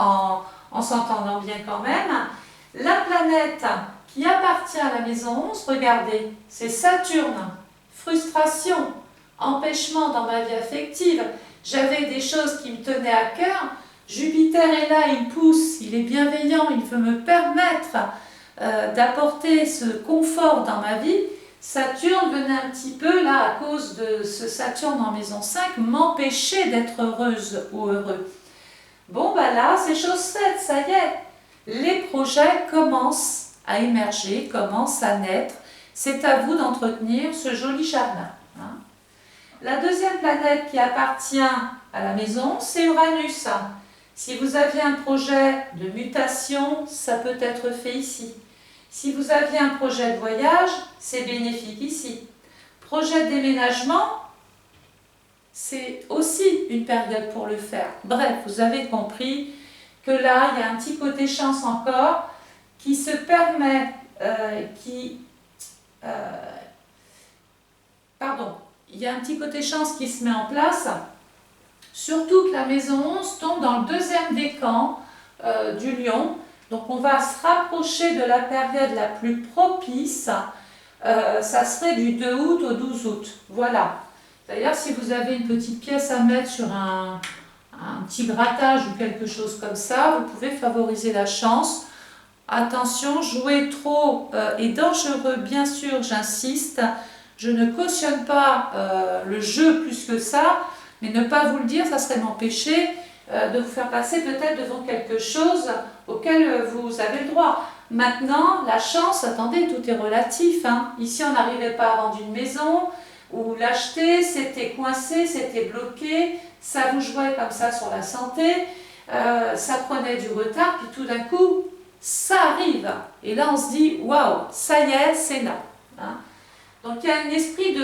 S1: en s'entendant bien quand même. La planète qui appartient à la maison 11, regardez, c'est Saturne. Frustration, empêchement dans ma vie affective, j'avais des choses qui me tenaient à cœur, Jupiter est là, il pousse, il est bienveillant, il veut me permettre d'apporter ce confort dans ma vie. Saturne venait un petit peu là, à cause de ce Saturne en maison 5, m'empêcher d'être heureuse ou heureux. Bon, bah là, c'est chose faite, ça y est. Les projets commencent à émerger, commencent à naître. C'est à vous d'entretenir ce joli jardin. Hein. La deuxième planète qui appartient à la maison, c'est Uranus. Si vous aviez un projet de mutation, ça peut être fait ici. Si vous aviez un projet de voyage, c'est bénéfique ici. Projet de déménagement, c'est aussi une période pour le faire. Bref, vous avez compris que là, il y a un petit côté chance encore qui se permet, il y a un petit côté chance qui se met en place, surtout que la maison 11 tombe dans le deuxième décan du lion. Donc on va se rapprocher de la période la plus propice, ça serait du 2 août au 12 août. Voilà. D'ailleurs, si vous avez une petite pièce à mettre sur un petit grattage ou quelque chose comme ça, vous pouvez favoriser la chance. Attention, jouer trop est dangereux, bien sûr, j'insiste. Je ne cautionne pas le jeu plus que ça, mais ne pas vous le dire, ça serait m'empêcher de vous faire passer peut-être devant quelque chose auquel vous avez le droit. Maintenant, la chance, attendez, tout est relatif. Hein. Ici, on n'arrivait pas à vendre une maison, ou l'acheter, c'était coincé, c'était bloqué, ça vous jouait comme ça sur la santé, ça prenait du retard, puis tout d'un coup, ça arrive. Et là, on se dit, waouh, ça y est, c'est là. Hein. Donc, il y a un esprit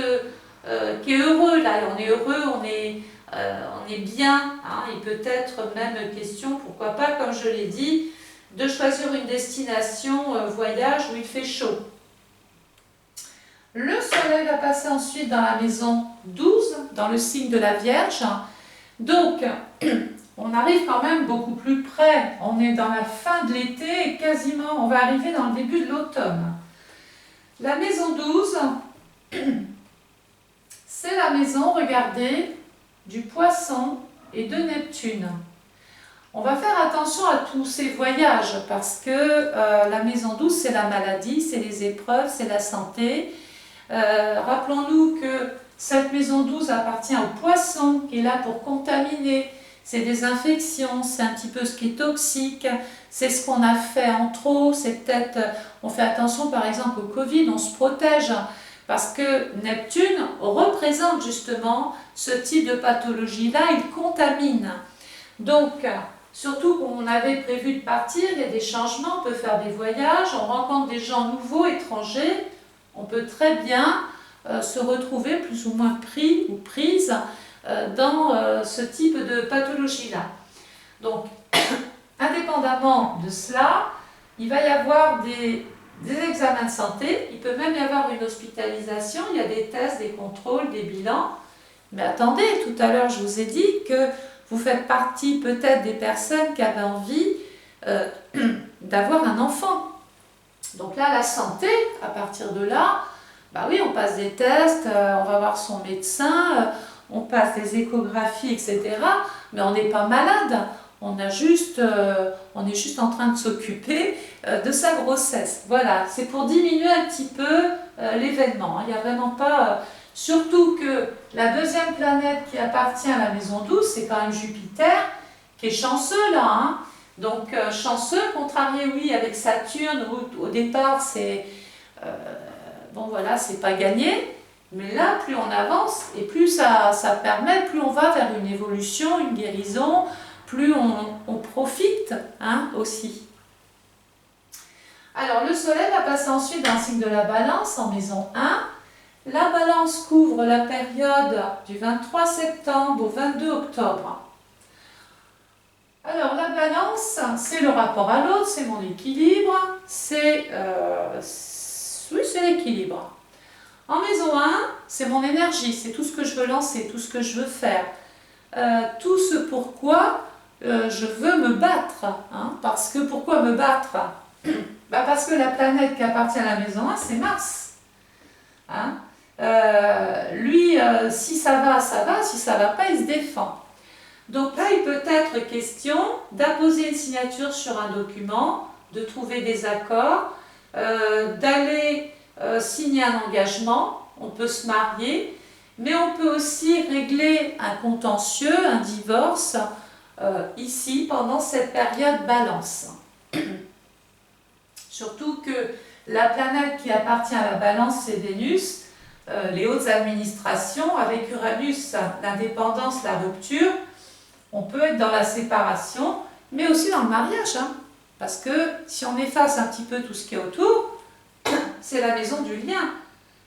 S1: qui est heureux, là, on est heureux, on est bien, hein. Il peut être même question, pourquoi pas, comme je l'ai dit, de choisir une destination voyage où il fait chaud. Le soleil va passer ensuite dans la maison 12, dans le signe de la Vierge. Donc, on arrive quand même beaucoup plus près. On est dans la fin de l'été et quasiment, on va arriver dans le début de l'automne. La maison 12, c'est la maison, regardez, du Poisson et de Neptune. On va faire attention à tous ces voyages parce que la maison 12, c'est la maladie, c'est les épreuves, c'est la santé. Rappelons-nous que cette maison 12 appartient au Poisson qui est là pour contaminer. C'est des infections, c'est un petit peu ce qui est toxique, c'est ce qu'on a fait en trop, c'est peut-être, on fait attention par exemple au Covid, on se protège parce que Neptune représente justement ce type de pathologie-là, il contamine. Donc, surtout qu'on avait prévu de partir, il y a des changements, on peut faire des voyages, on rencontre des gens nouveaux, étrangers, on peut très bien se retrouver plus ou moins pris ou prise dans ce type de pathologie-là. Donc, indépendamment de cela, il va y avoir des examens de santé, il peut même y avoir une hospitalisation, il y a des tests, des contrôles, des bilans. Mais attendez, tout à l'heure je vous ai dit que vous faites partie peut-être des personnes qui avaient envie d'avoir un enfant. Donc là, la santé, à partir de là, bah oui, on passe des tests, on va voir son médecin, on passe des échographies, etc. Mais on n'est pas malade, on est juste en train de s'occuper de sa grossesse. Voilà, c'est pour diminuer un petit peu l'événement. Il n'y a vraiment pas... surtout que la deuxième planète qui appartient à la maison 12, c'est quand même Jupiter, qui est chanceux là. Hein. Donc chanceux, contrarié oui avec Saturne, où au départ c'est... bon voilà, c'est pas gagné. Mais là, plus on avance et plus ça permet, plus on va vers une évolution, une guérison, plus on profite aussi. Alors, le soleil va passer ensuite dans le signe de la balance en maison 1. La balance couvre la période du 23 septembre au 22 octobre. Alors, la balance, c'est le rapport à l'autre, c'est mon équilibre, c'est l'équilibre. En maison 1, c'est mon énergie, c'est tout ce que je veux lancer, tout ce que je veux faire, tout ce pourquoi je veux me battre. Parce que pourquoi me battre? Parce que la planète qui appartient à la maison 1, c'est Mars. Lui, si ça va, ça va, si ça ne va pas, il se défend. Donc là, il peut être question d'apposer une signature sur un document, de trouver des accords, d'aller signer un engagement, on peut se marier, mais on peut aussi régler un contentieux, un divorce, ici, pendant cette période balance. Surtout que la planète qui appartient à la balance, c'est Vénus, les hautes administrations, avec Uranus, l'indépendance, la rupture, on peut être dans la séparation, mais aussi dans le mariage, parce que si on efface un petit peu tout ce qui est autour, c'est la maison du lien.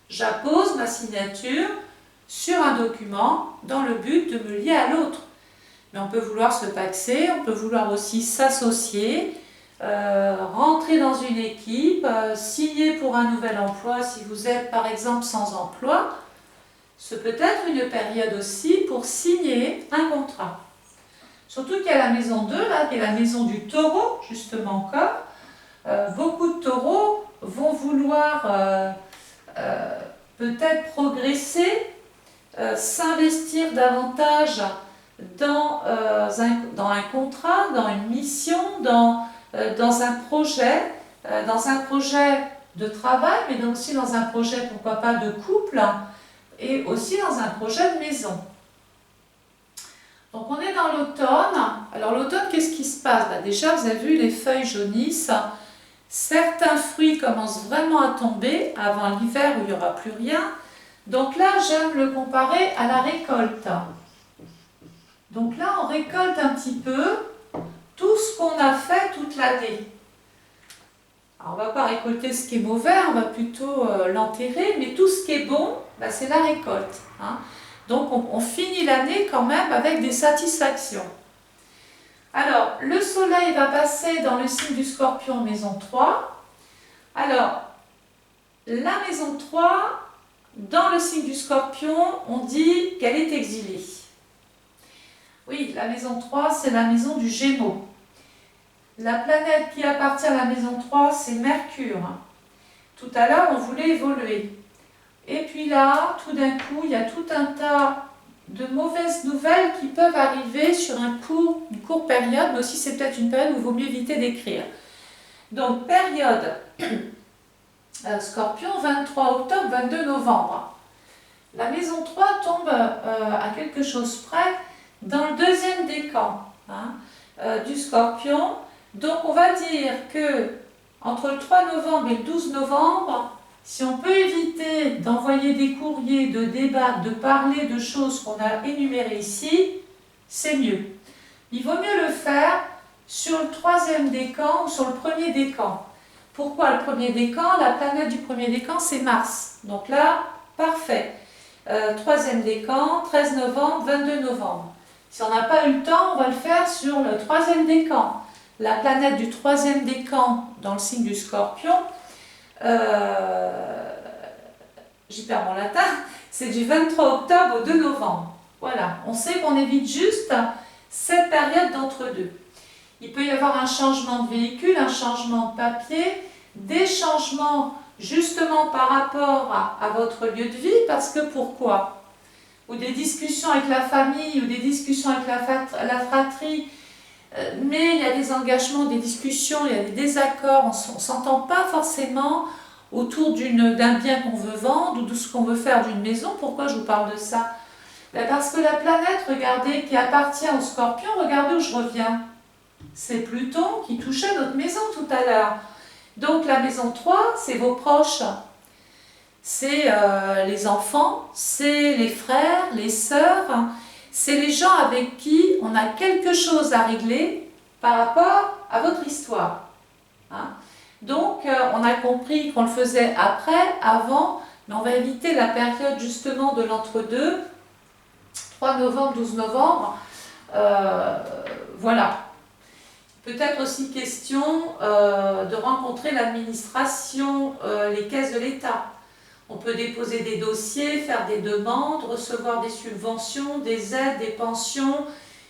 S1: J'appose ma signature sur un document dans le but de me lier à l'autre. Mais on peut vouloir se paxer, on peut vouloir aussi s'associer, rentrer dans une équipe, signer pour un nouvel emploi si vous êtes par exemple sans emploi. Ce peut être une période aussi pour signer un contrat. Surtout qu'il y a la maison 2, là, qui est la maison du taureau, justement encore. Beaucoup de taureaux vont vouloir peut-être progresser, s'investir davantage dans un contrat, dans une mission, dans un projet de travail, mais aussi dans un projet, pourquoi pas, de couple, et aussi dans un projet de maison. Donc on est dans l'automne. Alors l'automne, qu'est-ce qui se passe? Déjà, vous avez vu, les feuilles jaunissent. Certains fruits commencent vraiment à tomber avant l'hiver où il n'y aura plus rien. Donc là, j'aime le comparer à la récolte. Donc là, on récolte un petit peu tout ce qu'on a fait toute l'année. Alors on ne va pas récolter ce qui est mauvais, on va plutôt l'enterrer, mais tout ce qui est bon, c'est la récolte. Donc on finit l'année quand même avec des satisfactions. Alors, le soleil va passer dans le signe du Scorpion, maison 3. Alors, la maison 3, dans le signe du Scorpion, on dit qu'elle est exilée. Oui, la maison 3, c'est la maison du Gémeaux. La planète qui appartient à la maison 3, c'est Mercure. Tout à l'heure, on voulait évoluer. Et puis là, tout d'un coup, il y a tout un tas de mauvaises nouvelles qui peuvent arriver sur une courte période, mais aussi c'est peut-être une période où il vaut mieux éviter d'écrire. Donc, période Scorpion, 23 octobre, 22 novembre. La maison 3 tombe à quelque chose près dans le deuxième décan du Scorpion. Donc, on va dire que entre le 3 novembre et le 12 novembre, si on peut éviter d'envoyer des courriers, de débattre, de parler de choses qu'on a énumérées ici, c'est mieux. Il vaut mieux le faire sur le troisième décan ou sur le premier décan. Pourquoi le premier décan? La planète du premier décan, c'est Mars. Donc là, parfait. Troisième décan, 13 novembre, 22 novembre. Si on n'a pas eu le temps, on va le faire sur le troisième décan. La planète du troisième décan dans le signe du Scorpion, j'y perds mon latin, c'est du 23 octobre au 2 novembre. Voilà, on sait qu'on évite juste cette période d'entre-deux. Il peut y avoir un changement de véhicule, un changement de papier, des changements justement par rapport à votre lieu de vie, parce que pourquoi? Ou des discussions avec la famille, ou des discussions avec la fratrie, mais il y a des engagements, des discussions, il y a des désaccords, on ne s'entend pas forcément autour d'un bien qu'on veut vendre ou de ce qu'on veut faire d'une maison. Pourquoi je vous parle de ça? Parce que la planète, regardez, qui appartient au Scorpion, regardez où je reviens. C'est Pluton qui touchait notre maison tout à l'heure. Donc la maison 3, c'est vos proches. c'est les enfants, c'est les frères, les sœurs, c'est les gens avec qui on a quelque chose à régler par rapport à votre histoire. Hein. Donc, on a compris qu'on le faisait après, avant, mais on va éviter la période justement de l'entre-deux, 3 novembre, 12 novembre. Voilà. Peut-être aussi question de rencontrer l'administration, les caisses de l'État. On peut déposer des dossiers, faire des demandes, recevoir des subventions, des aides, des pensions,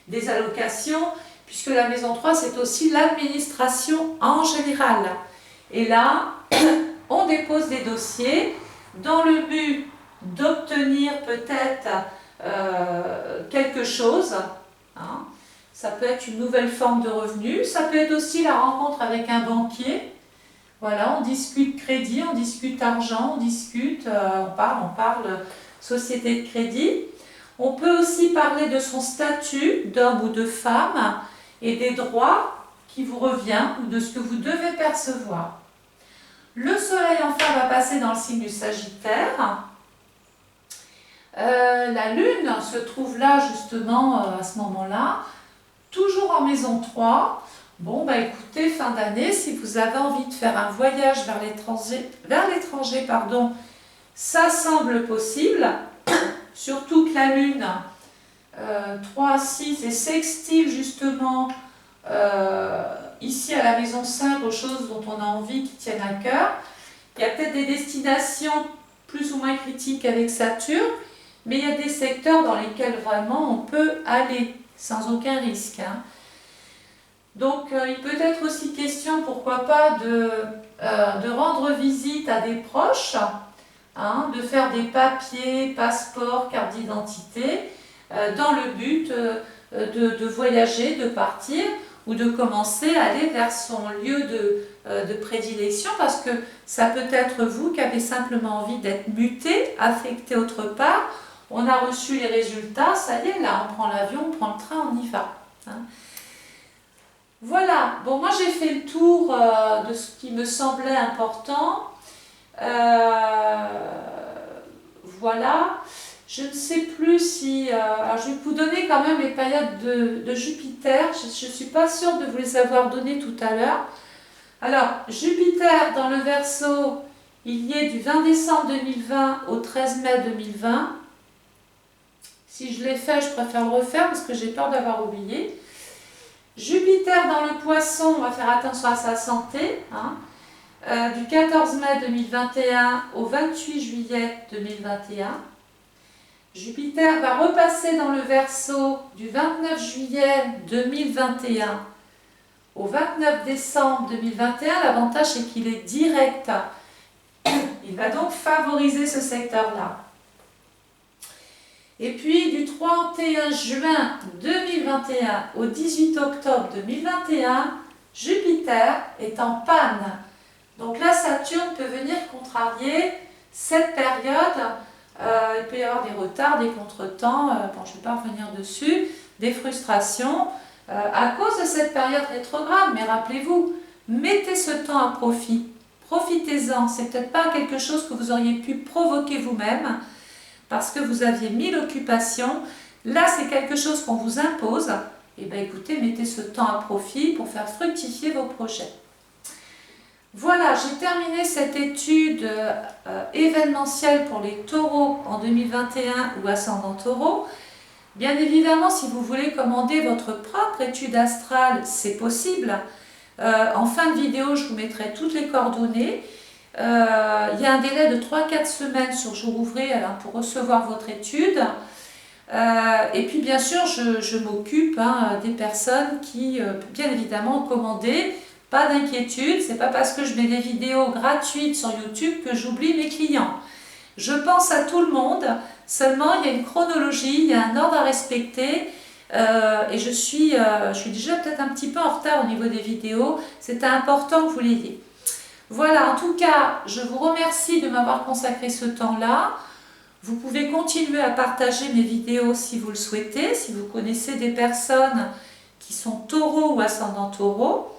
S1: des allocations, puisque la maison 3, c'est aussi l'administration en général. Et là, on dépose des dossiers dans le but d'obtenir peut-être quelque chose. Hein. Ça peut être une nouvelle forme de revenu, ça peut être aussi la rencontre avec un banquier. Voilà, on discute crédit, on discute argent, on discute, on parle société de crédit. On peut aussi parler de son statut d'homme ou de femme et des droits qui vous reviennent ou de ce que vous devez percevoir. Le soleil enfin va passer dans le signe du Sagittaire. La lune se trouve là justement à ce moment-là, toujours en maison 3. Bon, bah écoutez, fin d'année, si vous avez envie de faire un voyage vers l'étranger, ça semble possible, surtout que la Lune, 3, 6 est sextile justement ici à la maison 5 aux choses dont on a envie qui tiennent à cœur. Il y a peut-être des destinations plus ou moins critiques avec Saturne, mais il y a des secteurs dans lesquels vraiment on peut aller sans aucun risque. Hein. Donc, il peut être aussi question, pourquoi pas, de rendre visite à des proches, hein, de faire des papiers, passeport, carte d'identité, dans le but de voyager, de partir, ou de commencer à aller vers son lieu de prédilection, parce que ça peut être vous qui avez simplement envie d'être muté, affecté autre part. On a reçu les résultats, ça y est, là, on prend l'avion, on prend le train, on y va. Hein. Voilà, bon, moi j'ai fait le tour de ce qui me semblait important. Voilà, je ne sais plus si... alors je vais vous donner quand même les périodes de Jupiter. Je ne suis pas sûre de vous les avoir données tout à l'heure. Alors, Jupiter dans le Verseau, il y est du 20 décembre 2020 au 13 mai 2020. Si je l'ai fait, je préfère le refaire parce que j'ai peur d'avoir oublié. Jupiter dans le Poisson, on va faire attention à sa santé, hein, du 14 mai 2021 au 28 juillet 2021. Jupiter va repasser dans le Verseau du 29 juillet 2021 au 29 décembre 2021. L'avantage, c'est qu'il est direct. Il va donc favoriser ce secteur-là. Et puis du 31 juin 2021 au 18 octobre 2021, Jupiter est en panne. Donc là, Saturne peut venir contrarier cette période. Il peut y avoir des retards, des contretemps, bon, je ne vais pas revenir dessus, des frustrations à cause de cette période rétrograde. Mais rappelez-vous, mettez ce temps à profit. Profitez-en. C'est peut-être pas quelque chose que vous auriez pu provoquer vous-même, parce que vous aviez 1000 occupations. Là, c'est quelque chose qu'on vous impose. Et bien écoutez, mettez ce temps à profit pour faire fructifier vos projets. Voilà, j'ai terminé cette étude événementielle pour les taureaux en 2021 ou ascendant taureau. Bien évidemment, si vous voulez commander votre propre étude astrale, c'est possible. En fin de vidéo, je vous mettrai toutes les coordonnées. Il y a un délai de 3-4 semaines sur jour ouvré pour recevoir votre étude. Et puis bien sûr, je m'occupe des personnes qui, bien évidemment, ont commandé. Pas d'inquiétude, c'est pas parce que je mets des vidéos gratuites sur YouTube que j'oublie mes clients. Je pense à tout le monde, seulement il y a une chronologie, il y a un ordre à respecter. Et je suis déjà peut-être un petit peu en retard au niveau des vidéos. C'était important que vous l'ayez. Voilà, en tout cas, je vous remercie de m'avoir consacré ce temps-là. Vous pouvez continuer à partager mes vidéos si vous le souhaitez, si vous connaissez des personnes qui sont taureaux ou ascendants taureaux.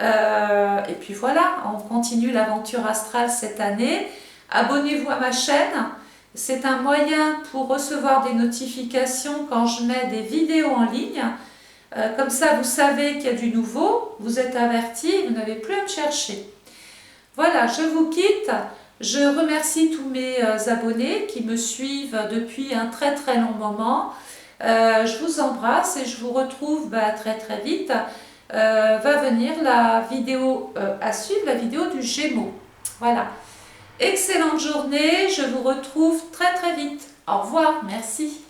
S1: Et puis voilà, on continue l'aventure astrale cette année Abonnez-vous à ma chaîne. C'est un moyen pour recevoir des notifications quand je mets des vidéos en ligne. Comme ça, vous savez qu'il y a du nouveau, vous êtes averti, vous n'avez plus à me chercher. Voilà, je vous quitte. Je remercie tous mes abonnés qui me suivent depuis un très très long moment. Je vous embrasse et je vous retrouve très très vite. Va venir la vidéo à suivre, la vidéo du Gémeaux. Voilà. Excellente journée, je vous retrouve très très vite. Au revoir, merci.